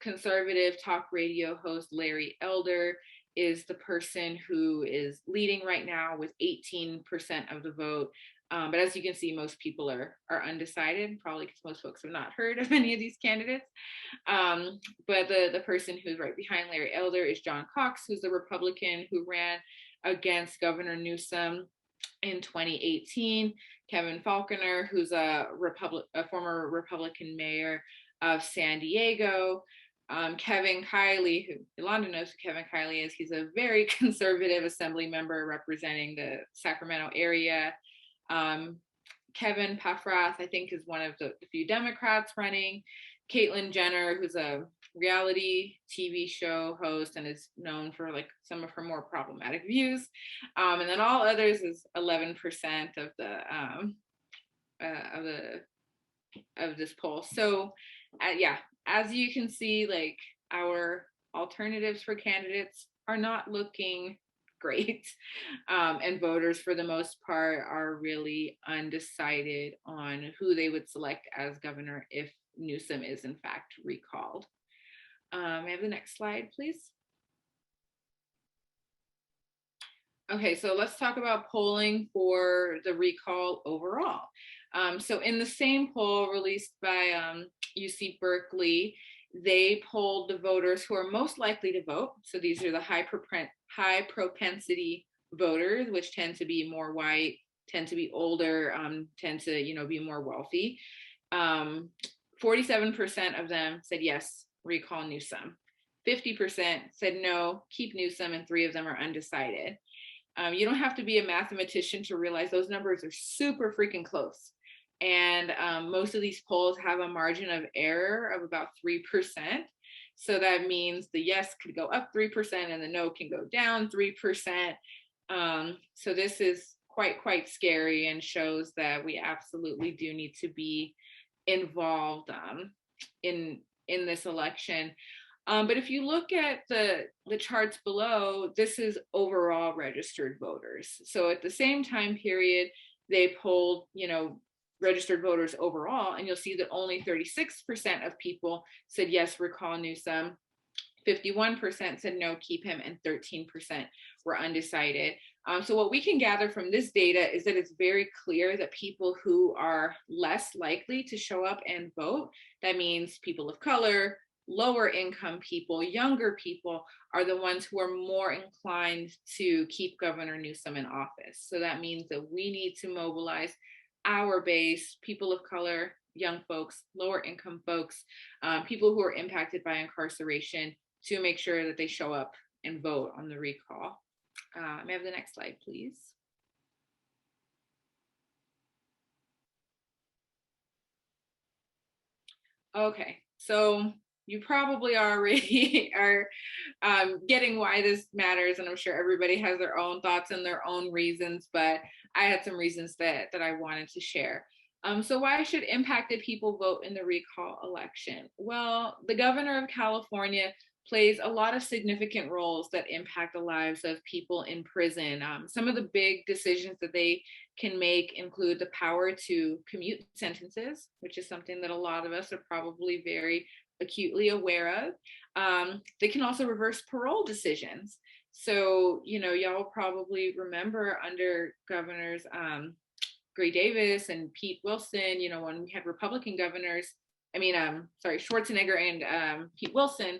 conservative talk radio host Larry Elder is the person who is leading right now with 18% of the vote. But as you can see, most people are undecided, probably because most folks have not heard of any of these candidates. But the person who's right behind Larry Elder is John Cox, who's the Republican who ran against Governor Newsom in 2018. Kevin Faulconer, who's a former Republican mayor of San Diego. Kevin Kiley, who Yolanda knows who Kevin Kiley is. He's a very conservative assembly member representing the Sacramento area. Kevin Paffrath, I think, is one of the few Democrats running. Caitlyn Jenner, who's a reality TV show host and is known for like some of her more problematic views. And then all others is 11% of this poll. So yeah, as you can see, like our alternatives for candidates are not looking great. And voters, for the most part, are really undecided on who they would select as governor if Newsom is in fact recalled. May I have the next slide, please? Okay, so let's talk about polling for the recall overall. So in the same poll released by UC Berkeley, they polled the voters who are most likely to vote. So these are the high propensity voters, which tend to be more white, tend to be older, tend to be more wealthy. 47% of them said yes, recall Newsom. 50% said no, keep Newsom, and 3 of them are undecided. You don't have to be a mathematician to realize those numbers are super freaking close. And most of these polls have a margin of error of about 3%. So that means the yes could go up 3% and the no can go down 3%. So this is quite scary and shows that we absolutely do need to be involved in this election. But if you look at the charts below, this is overall registered voters. So at the same time period, they polled, registered voters overall, and you'll see that only 36% of people said yes, recall Newsom. 51% said no, keep him, and 13% were undecided. So what we can gather from this data is that it's very clear that people who are less likely to show up and vote, that means people of color, lower income people, younger people, are the ones who are more inclined to keep Governor Newsom in office. So that means that we need to mobilize our base, people of color, young folks, lower income folks, people who are impacted by incarceration, to make sure that they show up and vote on the recall. May I have the next slide, please? Okay, so you probably already are getting why this matters, and I'm sure everybody has their own thoughts and their own reasons, but I had some reasons that I wanted to share. So why should impacted people vote in the recall election? Well, the governor of California plays a lot of significant roles that impact the lives of people in prison. Some of the big decisions that they can make include the power to commute sentences, which is something that a lot of us are probably very acutely aware of. They can also reverse parole decisions. So, y'all probably remember under governors Gray Davis and Pete Wilson, when we had Republican governors, Schwarzenegger and Pete Wilson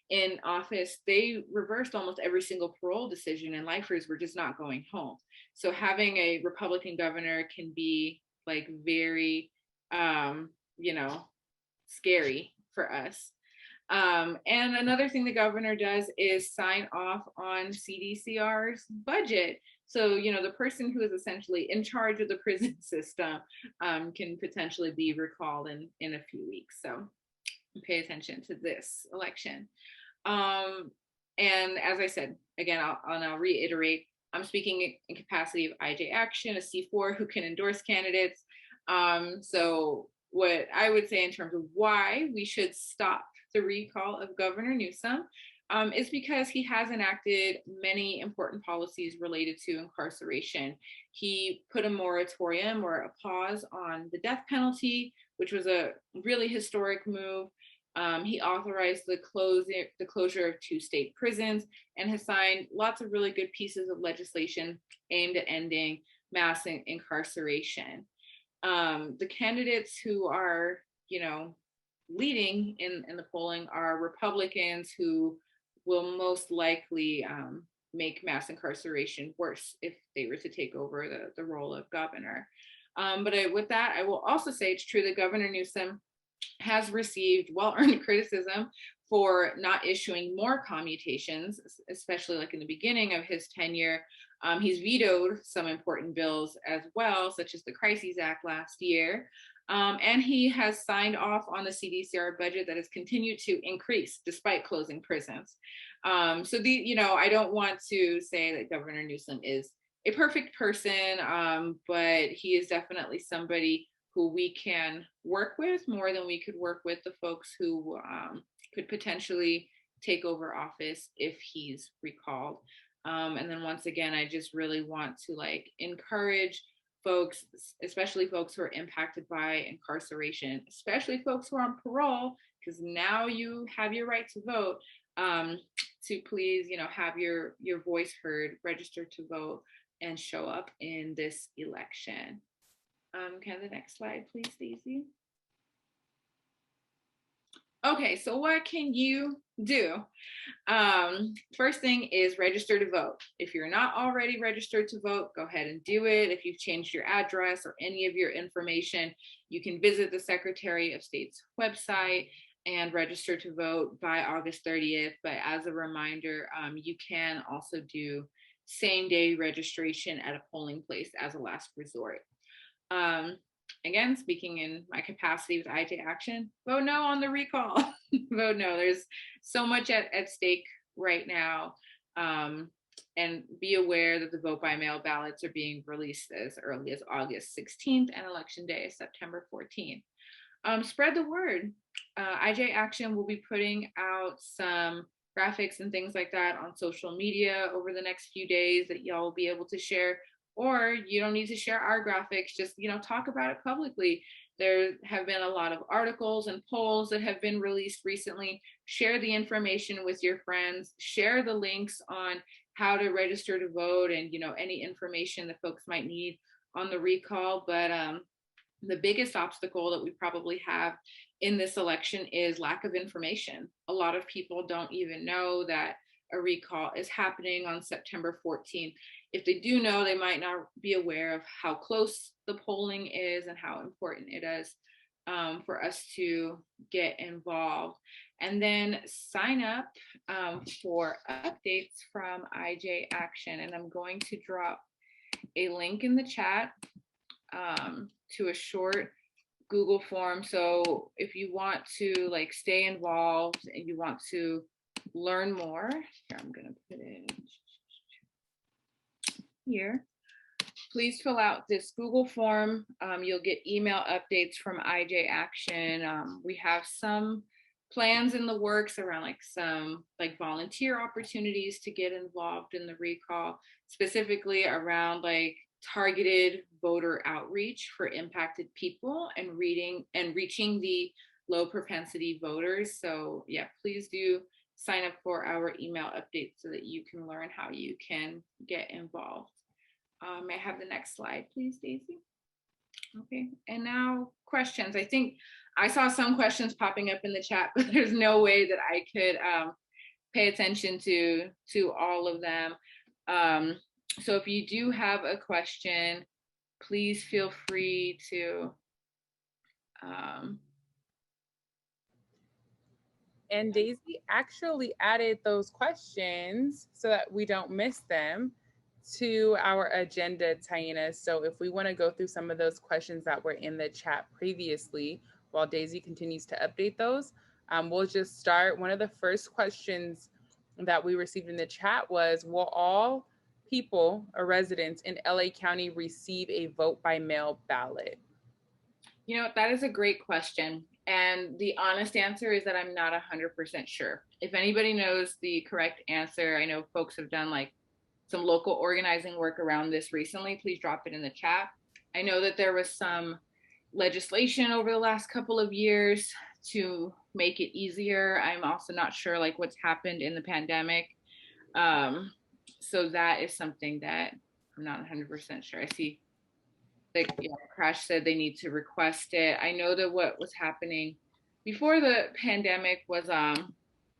in office, they reversed almost every single parole decision, and lifers were just not going home. So having a Republican governor can be like very, scary for us. And another thing the governor does is sign off on CDCR's budget. So, the person who is essentially in charge of the prison system can potentially be recalled in a few weeks. So pay attention to this election. And as I said, again, I'll reiterate, I'm speaking in capacity of IJ Action, a C4 who can endorse candidates. So what I would say in terms of why we should stop the recall of Governor Newsom, is because he has enacted many important policies related to incarceration. He put a moratorium or a pause on the death penalty, which was a really historic move. He authorized the closure of 2 state prisons and has signed lots of really good pieces of legislation aimed at ending mass incarceration. The candidates who are, leading in the polling are Republicans who will most likely make mass incarceration worse if they were to take over the role of governor. But with that, I will also say it's true that Governor Newsom has received well-earned criticism for not issuing more commutations, especially like in the beginning of his tenure. He's vetoed some important bills as well, such as the Crises Act last year. And he has signed off on the CDCR budget that has continued to increase despite closing prisons. So I don't want to say that Governor Newsom is a perfect person, but he is definitely somebody who we can work with more than we could work with the folks who could potentially take over office if he's recalled. And then once again, I just really want to encourage folks, especially folks who are impacted by incarceration, especially folks who are on parole, because now you have your right to vote, to please, have your voice heard, register to vote, and show up in this election. Can the next slide, please, Daisy? Okay, so what can you do? First thing is register to vote. If you're not already registered to vote, go ahead and do it. If you've changed your address or any of your information, you can visit the Secretary of State's website and register to vote by August 30th. But as a reminder, you can also do same-day registration at a polling place as a last resort. Again, speaking in my capacity with IJ Action, vote no on the recall. Vote no. There's so much at stake right now. And be aware that the vote by mail ballots are being released as early as August 16th and election day is September 14th. Spread the word. IJ Action will be putting out some graphics and things like that on social media over the next few days that y'all will be able to share. Or you don't need to share our graphics, just talk about it publicly. There have been a lot of articles and polls that have been released recently. Share the information with your friends, share the links on how to register to vote and any information that folks might need on the recall. But the biggest obstacle that we probably have in this election is lack of information. A lot of people don't even know that a recall is happening on September 14th. If they do know, they might not be aware of how close the polling is and how important it is for us to get involved. And then sign up for updates from IJ Action. And I'm going to drop a link in the chat to a short Google form. So if you want to stay involved and you want to learn more, here, I'm gonna put it here. Please fill out this Google form. You'll get email updates from IJ Action. We have some plans in the works around some volunteer opportunities to get involved in the recall, specifically around targeted voter outreach for impacted people and reaching the low propensity voters. So yeah, please do sign up for our email updates so that you can learn how you can get involved. May I have the next slide, please, Daisy? Okay, and now questions. I think I saw some questions popping up in the chat, but there's no way that I could pay attention to all of them. So if you do have a question, please feel free to. And Daisy actually added those questions so that we don't miss them to our agenda, Taina. So if we want to go through some of those questions that were in the chat previously, while Daisy continues to update those, we'll just start. One of the first questions that we received in the chat was, will all people or residents in LA County receive a vote by mail ballot? That is a great question. And the honest answer is that I'm not 100% sure. If anybody knows the correct answer, I know folks have done like some local organizing work around this recently, please drop it in the chat. I know that there was some legislation over the last couple of years to make it easier. I'm also not sure like what's happened in the pandemic. So that is something that I'm not 100% sure. I see like Crash said they need to request it. I know that what was happening before the pandemic was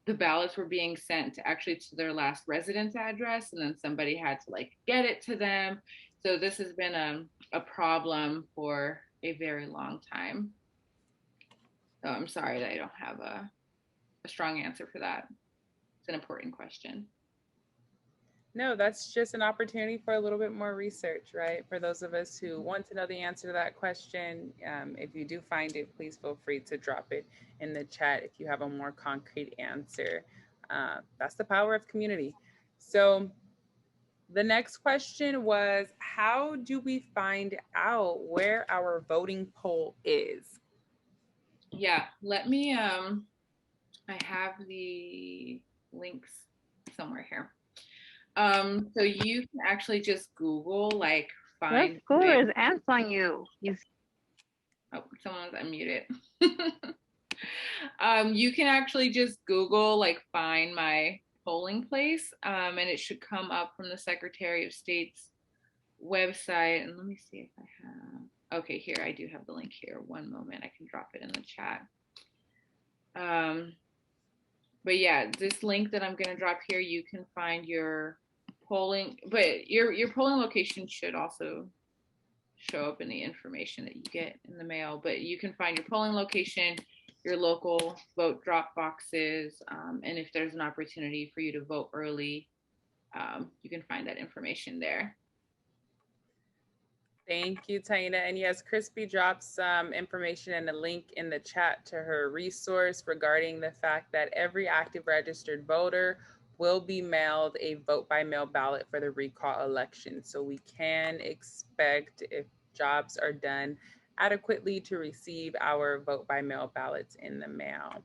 the ballots were being sent actually to their last residence address, and then somebody had to like get it to them. So this has been a problem for a very long time. So I'm sorry that I don't have a strong answer for that. It's an important question. No, that's just an opportunity for a little bit more research, right? For those of us who want to know the answer to that question, if you do find it, please feel free to drop it in the chat if you have a more concrete answer. That's the power of community. So the next question was, how do we find out where our voting poll is? Yeah, let me, I have the links somewhere here. So you can actually just Google like find. What school is answering you? Oh, someone's unmuted. You can actually just Google like find my polling place, and it should come up from the Secretary of State's website. And let me see if I have. Okay, here I do have the link here. One moment, I can drop it in the chat. But yeah, this link that I'm gonna drop here, you can find your polling, but your polling location should also show up in the information that you get in the mail. But you can find your polling location, your local vote drop boxes, and if there's an opportunity for you to vote early, you can find that information there. Thank you, Taina. And yes, Crispy dropped some information and a link in the chat to her resource regarding the fact that every active registered voter will be mailed a vote by mail ballot for the recall election. So we can expect, if jobs are done adequately, to receive our vote by mail ballots in the mail.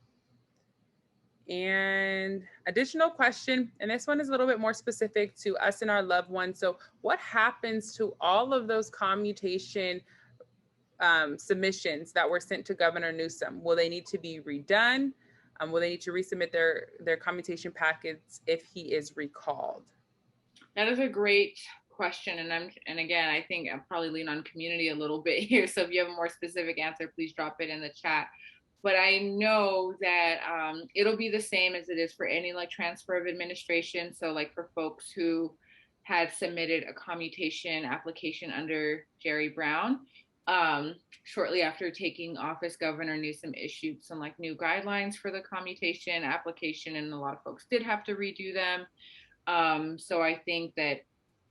And additional question, and this one is a little bit more specific to us and our loved ones. So what happens to all of those commutation submissions that were sent to Governor Newsom? Will they need to be redone? Will they need to resubmit their commutation packets if he is recalled? That is a great question. And again, I think I'll probably lean on community a little bit here. So if you have a more specific answer, please drop it in the chat. But I know that it'll be the same as it is for any like transfer of administration. So like for folks who had submitted a commutation application under Jerry Brown, shortly after taking office, Governor Newsom issued some like new guidelines for the commutation application, and a lot of folks did have to redo them. So I think that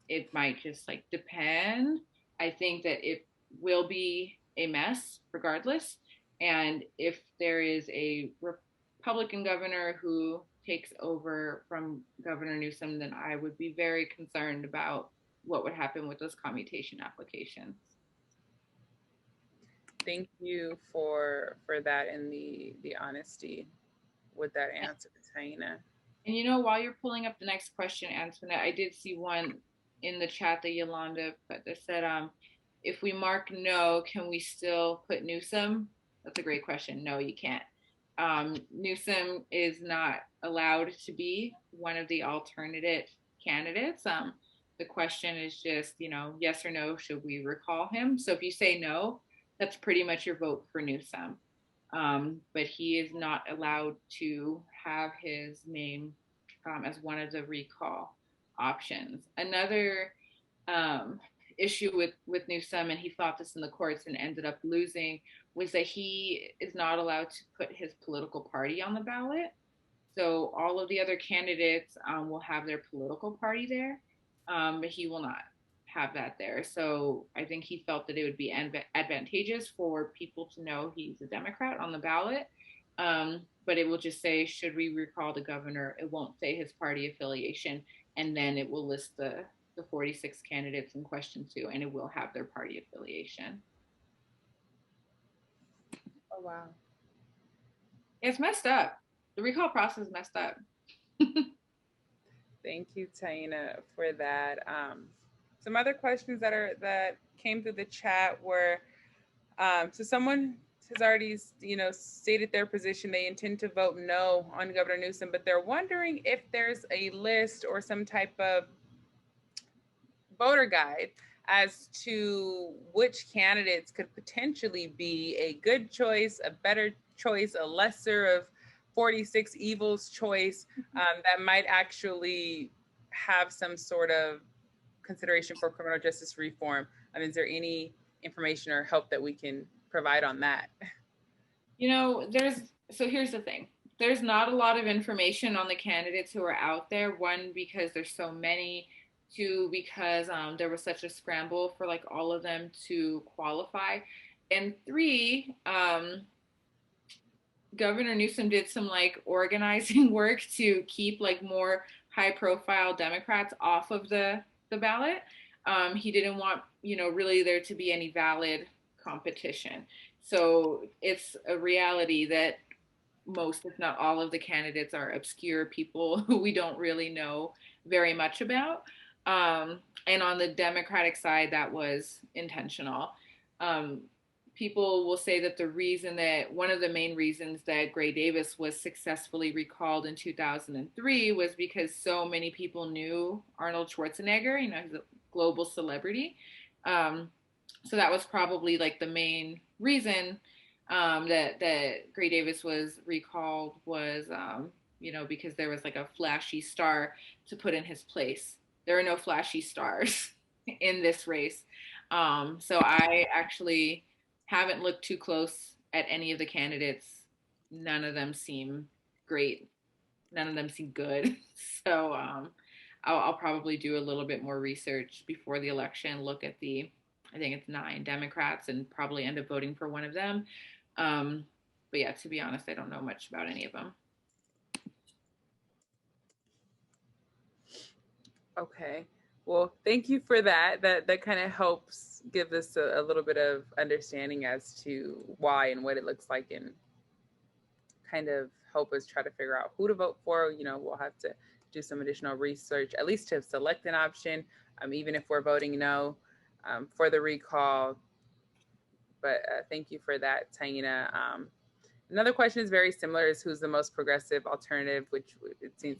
it might just like depend. I think that it will be a mess regardless. And if there is a Republican governor who takes over from Governor Newsom, then I would be very concerned about what would happen with those commutation applications. Thank you for that and the honesty with that answer, Taina. And you know, while you're pulling up the next question, Antoinette, I did see one in the chat that Yolanda put that said, if we mark no, can we still put Newsom? That's a great question. No, you can't. Newsom is not allowed to be one of the alternative candidates. The question is just, you know, yes or no, should we recall him? So if you say no, that's pretty much your vote for Newsom. But he is not allowed to have his name as one of the recall options. Another issue with Newsom, and he fought this in the courts and ended up losing, was that he is not allowed to put his political party on the ballot. So all of the other candidates will have their political party there, but he will not have that there. So I think he felt that it would be advantageous for people to know he's a Democrat on the ballot, but it will just say, should we recall the governor? It won't say his party affiliation, and then it will list the 46 candidates in question 2, and it will have their party affiliation. Oh, wow. It's messed up. The recall process is messed up. Thank you, Taina, for that. Some other questions that came through the chat were, so someone has already, stated their position. They intend to vote no on Governor Newsom, but they're wondering if there's a list or some type of voter guide as to which candidates could potentially be a good choice, a better choice, a lesser of 46 evils choice, that might actually have some sort of consideration for criminal justice reform. Is there any information or help that we can provide on that? So here's the thing. There's not a lot of information on the candidates who are out there. One, because there's so many. Two, because there was such a scramble for like all of them to qualify. And three, Governor Newsom did some like organizing work to keep like more high profile Democrats off of the ballot. He didn't want, really there to be any valid competition. So it's a reality that most, if not all, of the candidates are obscure people who we don't really know very much about. And on the Democratic side, that was intentional. People will say that one of the main reasons that Gray Davis was successfully recalled in 2003 was because so many people knew Arnold Schwarzenegger, he's a global celebrity. So that was probably like the main reason that Gray Davis was recalled was, because there was like a flashy star to put in his place. There are no flashy stars in this race. So I actually haven't looked too close at any of the candidates. None of them seem great. None of them seem good. So I'll probably do a little bit more research before the election, look at I think it's 9 Democrats and probably end up voting for one of them. But yeah, to be honest, I don't know much about any of them. Okay. Well, thank you for that. That kind of helps give us a little bit of understanding as to why and what it looks like, and kind of help us try to figure out who to vote for. We'll have to do some additional research, at least to select an option, even if we're voting no for the recall. But thank you for that, Taina. Another question is very similar: is who's the most progressive alternative? Which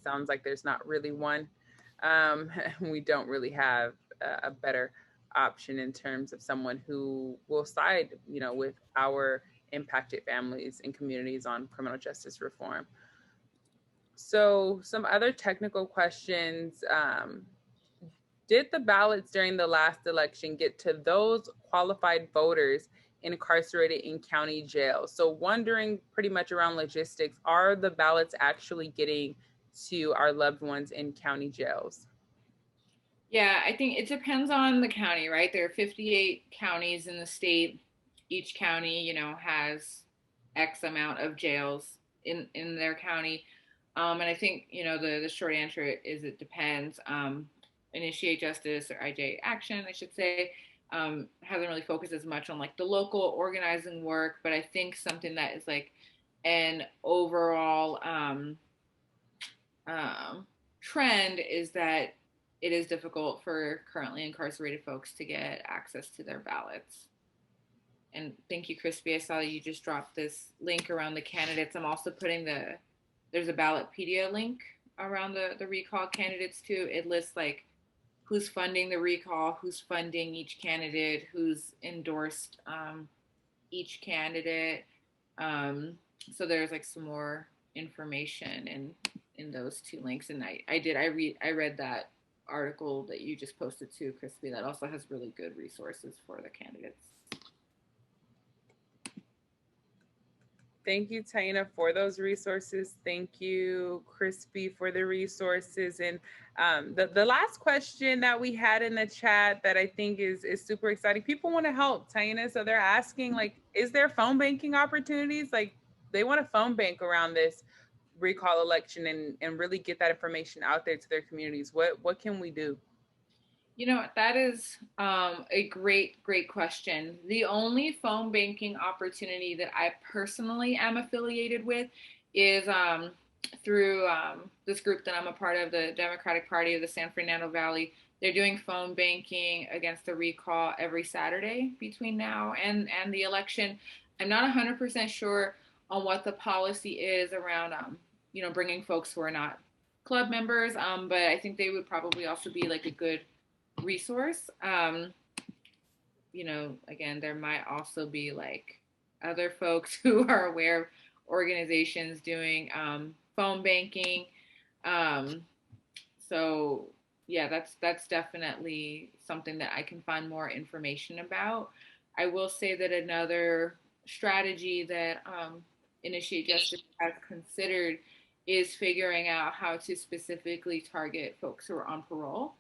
sounds like there's not really one. We don't really have a better option in terms of someone who will side, with our impacted families and communities on criminal justice reform. So some other technical questions. Did the ballots during the last election get to those qualified voters incarcerated in county jails? So wondering pretty much around logistics, are the ballots actually getting to our loved ones in county jails? Yeah, I think it depends on the county, right? There are 58 counties in the state. Each county, has X amount of jails in their county. And I think, the short answer is it depends. Initiate Justice, or IJ Action, I should say, hasn't really focused as much on like the local organizing work, but I think something that is like an overall trend is that it is difficult for currently incarcerated folks to get access to their ballots. And thank you, Crispy. I saw that you just dropped this link around the candidates. I'm also putting there's a Ballotpedia link around the recall candidates too. It lists like who's funding the recall, who's funding each candidate, who's endorsed each candidate. So there's like some more information in those 2 links. And I read that article that you just posted too, Crispy, that also has really good resources for the candidates. Thank you, Taina, for those resources. Thank you, Crispy, for the resources. And the last question that we had in the chat that I think is super exciting. People want to help, Taina. So they're asking, like, is there phone banking opportunities? Like, they want to phone bank around this recall election and really get that information out there to their communities. What can we do? You know, that is a great question. The only phone banking opportunity that I personally am affiliated with is through this group that I'm a part of, the Democratic Party of the San Fernando Valley. They're doing phone banking against the recall every Saturday between now and the election. I'm not 100% sure on what the policy is around, bringing folks who are not club members, but I think they would probably also be like a good resource. Again, there might also be like other folks who are aware of organizations doing phone banking. So yeah, that's definitely something that I can find more information about. I will say that another strategy that Initiate Justice has considered is figuring out how to specifically target folks who are on parole.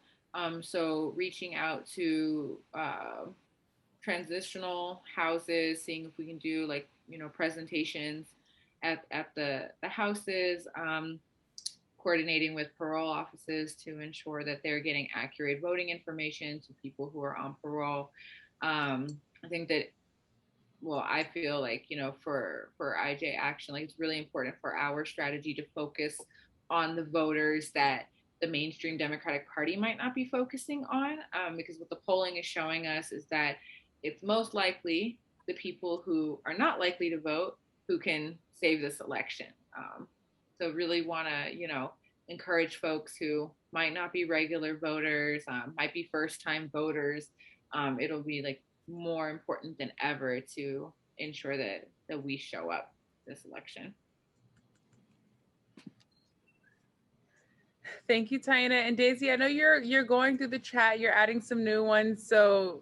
So reaching out to transitional houses, seeing if we can do like, presentations at the houses, coordinating with parole offices to ensure that they're getting accurate voting information to people who are on parole. I think that, well, I feel like, for IJ Action, like it's really important for our strategy to focus on the voters that the mainstream Democratic Party might not be focusing on, because what the polling is showing us is that it's most likely the people who are not likely to vote who can save this election. So really want to, encourage folks who might not be regular voters, might be first-time voters. It'll be like more important than ever to ensure that we show up this election. Thank you, Taina. And Daisy, I know you're going through the chat, you're adding some new ones. So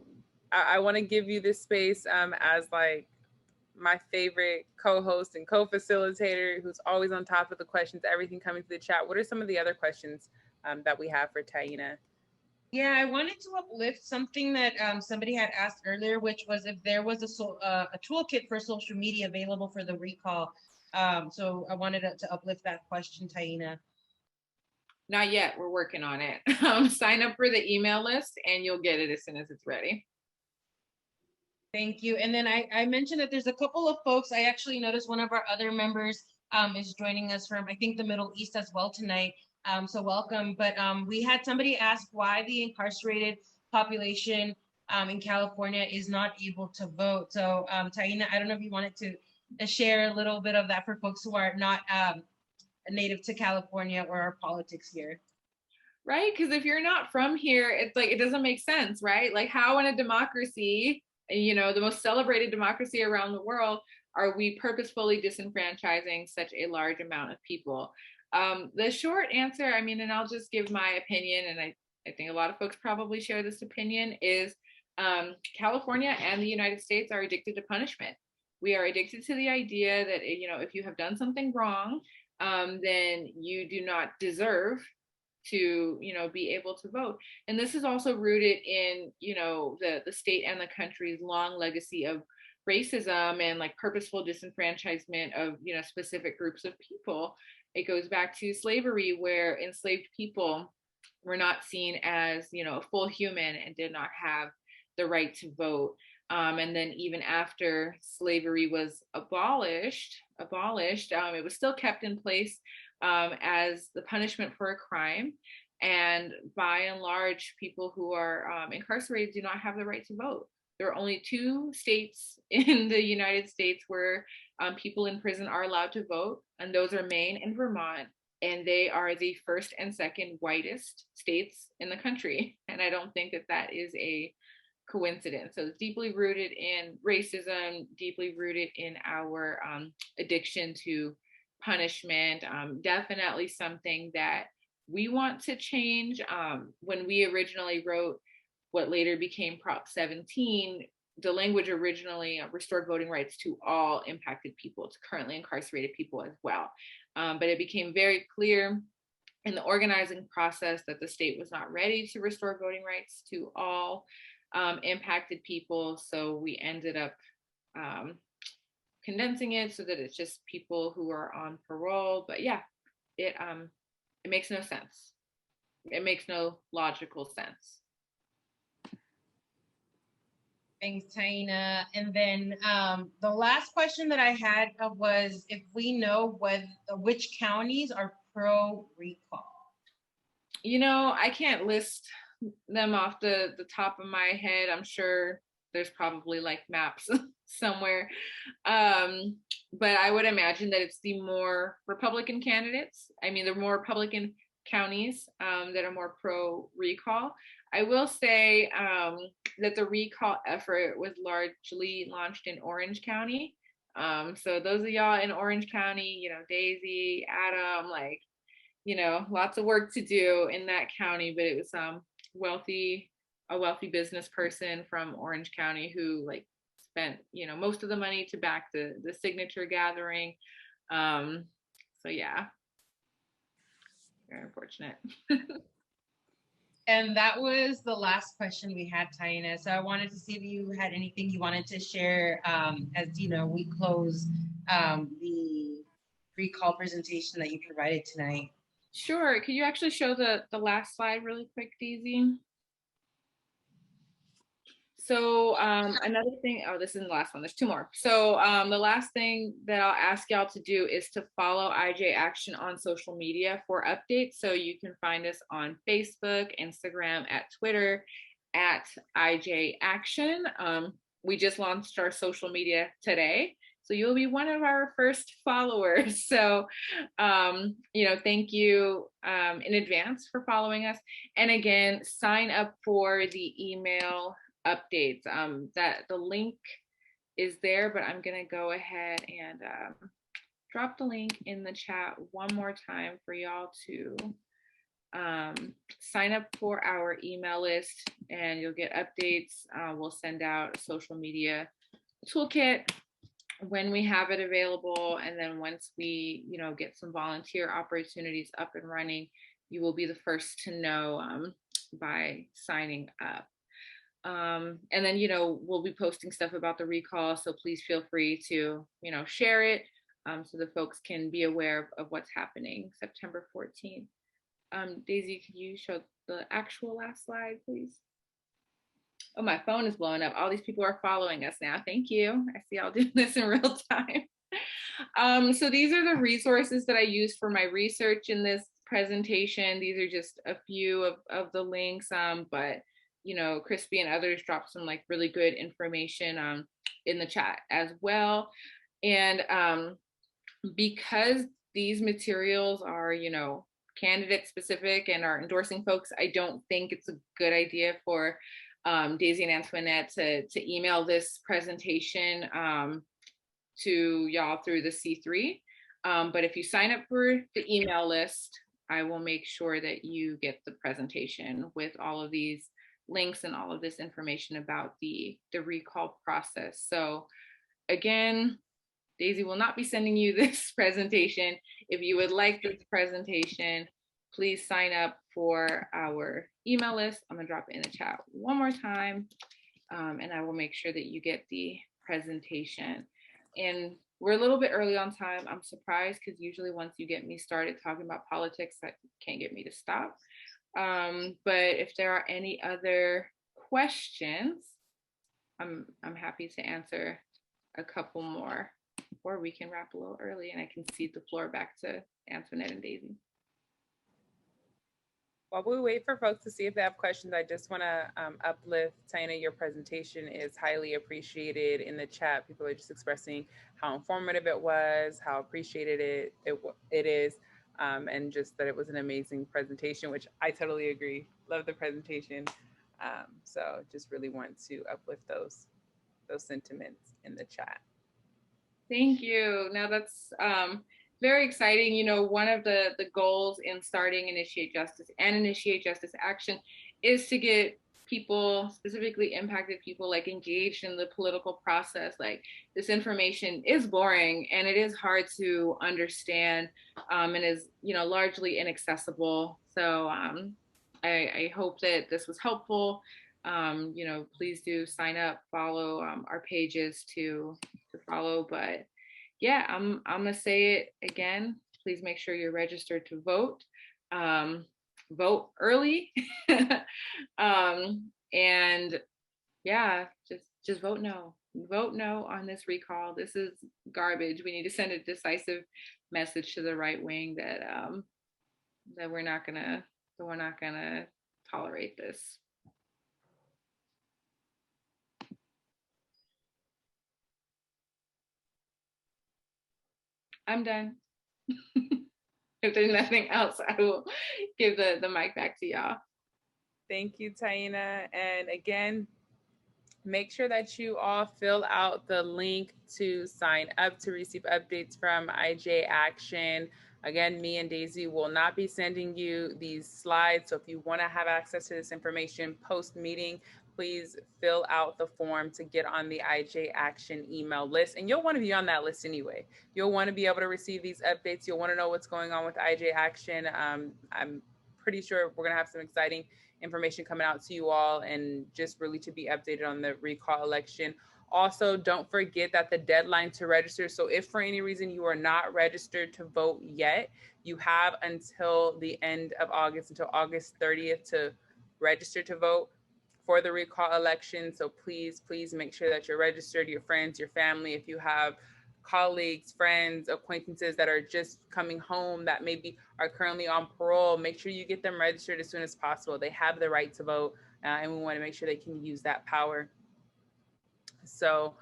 I want to give you this space as like my favorite co-host and co-facilitator who's always on top of the questions, everything coming to the chat. What are some of the other questions that we have for Taina? Yeah, I wanted to uplift something that somebody had asked earlier, which was if there was a toolkit for social media available for the recall. So I wanted to uplift that question, Taina. Not yet. We're working on it. Sign up for the email list and you'll get it as soon as it's ready. Thank you. And then I mentioned that there's a couple of folks. I actually noticed one of our other members is joining us from, I think, the Middle East as well tonight. So welcome. But we had somebody ask why the incarcerated population in California is not able to vote. So Taina, I don't know if you wanted to share a little bit of that for folks who are not native to California or our politics here. Right? Because if you're not from here, it's like, it doesn't make sense, right? Like how in a democracy, the most celebrated democracy around the world, are we purposefully disenfranchising such a large amount of people? The short answer, and I'll just give my opinion, and I think a lot of folks probably share this opinion, is California and the United States are addicted to punishment. We are addicted to the idea that, if you have done something wrong, then you do not deserve to be able to vote. And this is also rooted in the state and the country's long legacy of racism and like purposeful disenfranchisement of specific groups of people. It goes back to slavery, where enslaved people were not seen as a full human and did not have the right to vote. And then even after slavery was abolished, it was still kept in place as the punishment for a crime. And by and large, people who are incarcerated do not have the right to vote. There are only 2 states in the United States where people in prison are allowed to vote, and those are Maine and Vermont. And they are the first and second whitest states in the country. And I don't think that that is a coincidence. So it's deeply rooted in racism, deeply rooted in our addiction to punishment. Definitely something that we want to change. When we originally wrote what later became Prop 17, the language originally restored voting rights to all impacted people, to currently incarcerated people as well. But it became very clear in the organizing process that the state was not ready to restore voting rights to all impacted people. So we ended up condensing it so that it's just people who are on parole. But yeah, it makes no sense. It makes no logical sense. Thanks, Taina. And then the last question that I had was if we know which counties are pro recall. You know, I can't list them off the top of my head. I'm sure there's probably like maps somewhere. But I would imagine that it's the more Republican candidates. I mean, the more Republican counties that are more pro recall. I will say that the recall effort was largely launched in Orange County. So those of y'all in Orange County, you know, Daisy, Adam, like, you know, lots of work to do in that county, but it was a wealthy business person from Orange County who like spent, you know, most of the money to back the signature gathering. So yeah, very unfortunate. And that was the last question we had, Taina. So I wanted to see if you had anything you wanted to share as you know we close the recall presentation that you provided tonight. Sure. Could you actually show the last slide really quick, Daisy? So another thing, oh, this isn't the last one, there's two more. So the last thing that I'll ask y'all to do is to follow IJ Action on social media for updates. So you can find us on Facebook, Instagram, at Twitter, at IJ Action. We just launched our social media today. So you'll be one of our first followers. So, you know, thank you in advance for following us. And again, sign up for the email updates. That the link is there, but I'm gonna go ahead and drop the link in the chat one more time for y'all to sign up for our email list, and you'll get updates. We'll send out a social media toolkit when we have it available, and then once we, you know, get some volunteer opportunities up and running, you will be the first to know by signing up. And then, you know, we'll be posting stuff about the recall, so please feel free to, you know, share it so the folks can be aware of what's happening September 14th. Daisy, could you show the actual last slide, please? Oh, my phone is blowing up. All these people are following us now. Thank you. I see y'all doing this in real time. So these are the resources that I use for my research in this presentation. These are just a few of the links, but you know, Crispy and others dropped some like really good information in the chat as well. And because these materials are, you know, candidate specific and are endorsing folks, I don't think it's a good idea for Daisy and Antoinette to email this presentation to y'all through the C3. But if you sign up for the email list, I will make sure that you get the presentation with all of these links and all of this information about the recall process. So again, Daisy will not be sending you this presentation. If you would like this presentation, please sign up for our email list. I'm gonna drop it in the chat one more time, and I will make sure that you get the presentation. And we're a little bit early on time. I'm surprised because usually once you get me started talking about politics, that can't get me to stop. But if there are any other questions, I'm happy to answer a couple more, or we can wrap a little early and I can cede the floor back to Antoinette and Daisy. While we wait for folks to see if they have questions, I just want to uplift, Taina, your presentation is highly appreciated in the chat. People are just expressing how informative it was, how appreciated it is, and just that it was an amazing presentation, which I totally agree. Love the presentation. So just really want to uplift those sentiments in the chat. Thank you. Now that's very exciting. You know, one of the goals in starting Initiate Justice and Initiate Justice Action is to get people, specifically impacted people, like engaged in the political process. Like, this information is boring and it is hard to understand and is, you know, largely inaccessible. So I hope that this was helpful. You know, please do sign up, follow our pages to follow. But yeah, I'm gonna say it again. Please make sure you're registered to vote. Vote early. And yeah, just vote no. Vote no on this recall. This is garbage. We need to send a decisive message to the right wing that that we're not gonna tolerate this. I'm done. If there's nothing else, I will give the mic back to y'all. Thank you, Taina. And again, make sure that you all fill out the link to sign up to receive updates from IJ Action. Again, me and Daisy will not be sending you these slides. So if you want to have access to this information post-meeting, please fill out the form to get on the IJ Action email list. And you'll want to be on that list anyway. You'll want to be able to receive these updates. You'll want to know what's going on with IJ Action. I'm pretty sure we're going to have some exciting information coming out to you all, and just really to be updated on the recall election. Also, don't forget that the deadline to register, so if for any reason you are not registered to vote yet, you have until the end of August, until August 30th to register to vote for the recall election. So please make sure that you're registered, your friends, your family. If you have colleagues, friends, acquaintances that are just coming home that maybe are currently on parole, make sure you get them registered as soon as possible. They have the right to vote, and we want to make sure they can use that power. So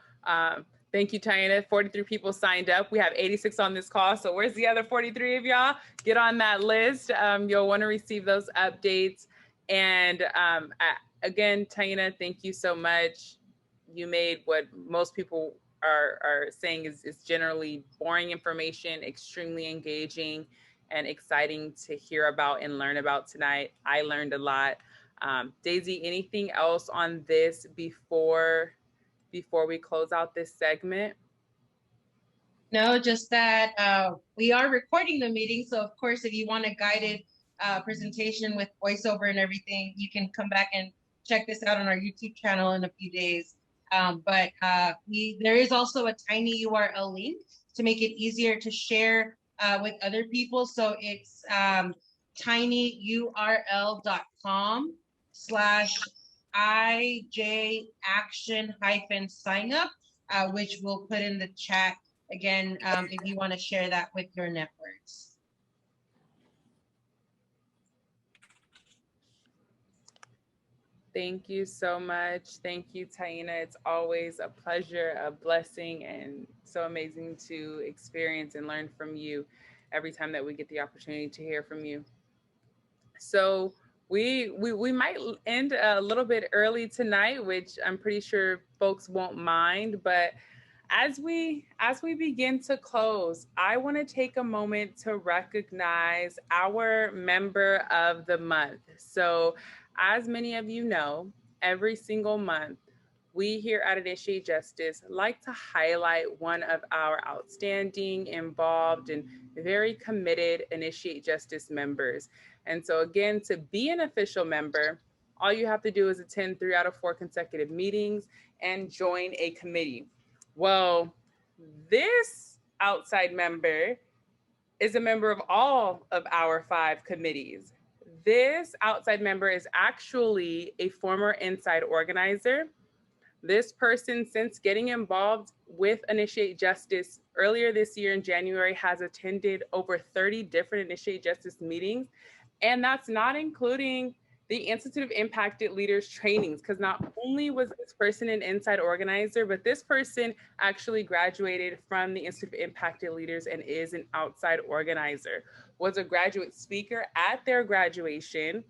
thank you, Taina. 43 people signed up. We have 86 on this call. So where's the other 43 of y'all? Get on that list. You'll want to receive those updates. And again, Taina, thank you so much. You made what most people are saying is generally boring information, extremely engaging and exciting to hear about and learn about tonight. I learned a lot. Daisy, anything else on this before we close out this segment? No, just that we are recording the meeting. So of course, if you want a guided presentation with voiceover and everything, you can come back and check this out on our YouTube channel in a few days. But there is also a tiny URL link to make it easier to share with other people. So it's tinyurl.com/IJ action-sign up, which we'll put in the chat again if you want to share that with your networks. Thank you so much. Thank you, Taina. It's always a pleasure, a blessing, and so amazing to experience and learn from you every time that we get the opportunity to hear from you. So we might end a little bit early tonight, which I'm pretty sure folks won't mind, but as we begin to close, I want to take a moment to recognize our member of the month. So as many of you know, every single month, we here at Initiate Justice like to highlight one of our outstanding, involved, and very committed Initiate Justice members. And so again, to be an official member, all you have to do is attend 3 out of 4 consecutive meetings and join a committee. Well, this outside member is a member of all of our 5 committees. This outside member is actually a former inside organizer. This person, since getting involved with Initiate Justice earlier this year in January, has attended over 30 different Initiate Justice meetings. And that's not including the Institute of Impacted Leaders trainings, because not only was this person an inside organizer, but this person actually graduated from the Institute of Impacted Leaders and is an outside organizer, was a graduate speaker at their graduation,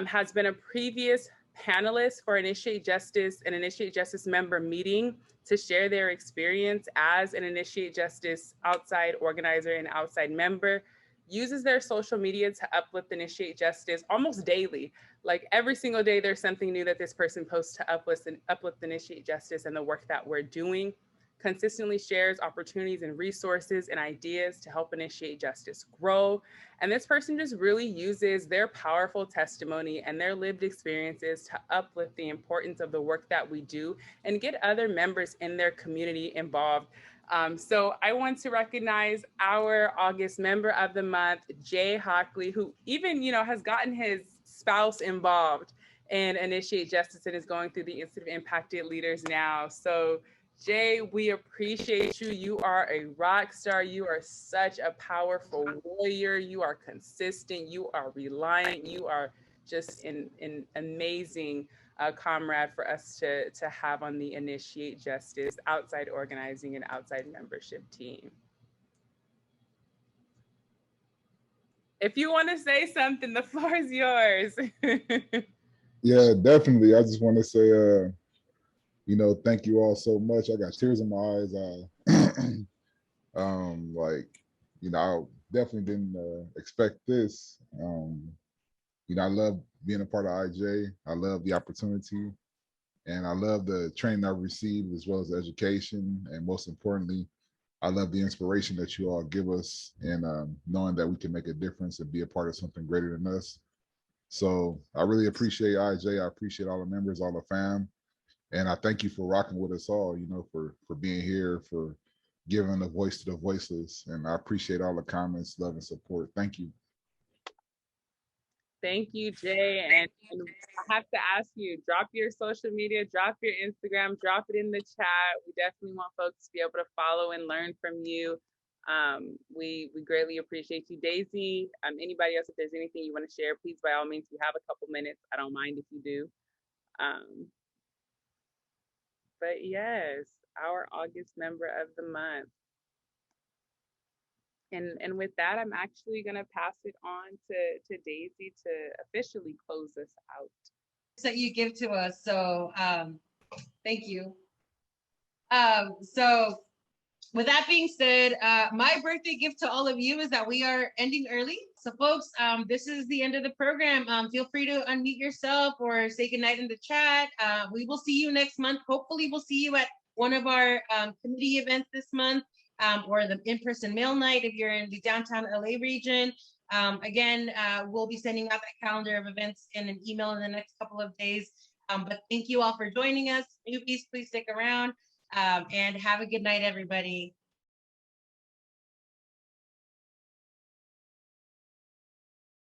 has been a previous panelist for Initiate Justice, an Initiate Justice member meeting to share their experience as an Initiate Justice outside organizer and outside member, uses their social media to uplift Initiate Justice almost daily. Like every single day, there's something new that this person posts to uplift Initiate Justice and the work that we're doing. Consistently shares opportunities and resources and ideas to help Initiate Justice grow. And this person just really uses their powerful testimony and their lived experiences to uplift the importance of the work that we do and get other members in their community involved. So I want to recognize our August member of the month, Jay Hockley, who even, has gotten his spouse involved and Initiate Justice and is going through the Institute of Impacted Leaders now. So Jay, we appreciate you. You are a rock star. You are such a powerful warrior. You are consistent. You are reliant. You are just an amazing comrade for us to have on the Initiate Justice outside organizing and outside membership team. If you want to say something, the floor is yours. Yeah, definitely. I just want to say, thank you all so much. I got tears in my eyes. I definitely didn't expect this. I love being a part of IJ. I love the opportunity, and I love the training I've received as well as the education, and most importantly, I love the inspiration that you all give us, and knowing that we can make a difference and be a part of something greater than us. So I really appreciate IJ. I appreciate all the members, all the fam, and I thank you for rocking with us all. For being here, for giving a voice to the voiceless, and I appreciate all the comments, love, and support. Thank you. Thank you, Jay. And I have to ask you, drop your social media, drop your Instagram, drop it in the chat. We definitely want folks to be able to follow and learn from you. We greatly appreciate you. Daisy, anybody else, if there's anything you want to share, please, by all means, we have a couple minutes. I don't mind if you do. But yes, our August member of the month. And with that, I'm actually going to pass it on to Daisy to officially close us out. That you give to us. So thank you. So with that being said, my birthday gift to all of you is that we are ending early. So folks, this is the end of the program. Feel free to unmute yourself or say goodnight in the chat. We will see you next month. Hopefully we'll see you at one of our committee events this month, or the in-person mail night if you're in the downtown LA region. Again, we'll be sending out that calendar of events in an email in the next couple of days. But thank you all for joining us. Newbies, please stick around, and have a good night, everybody.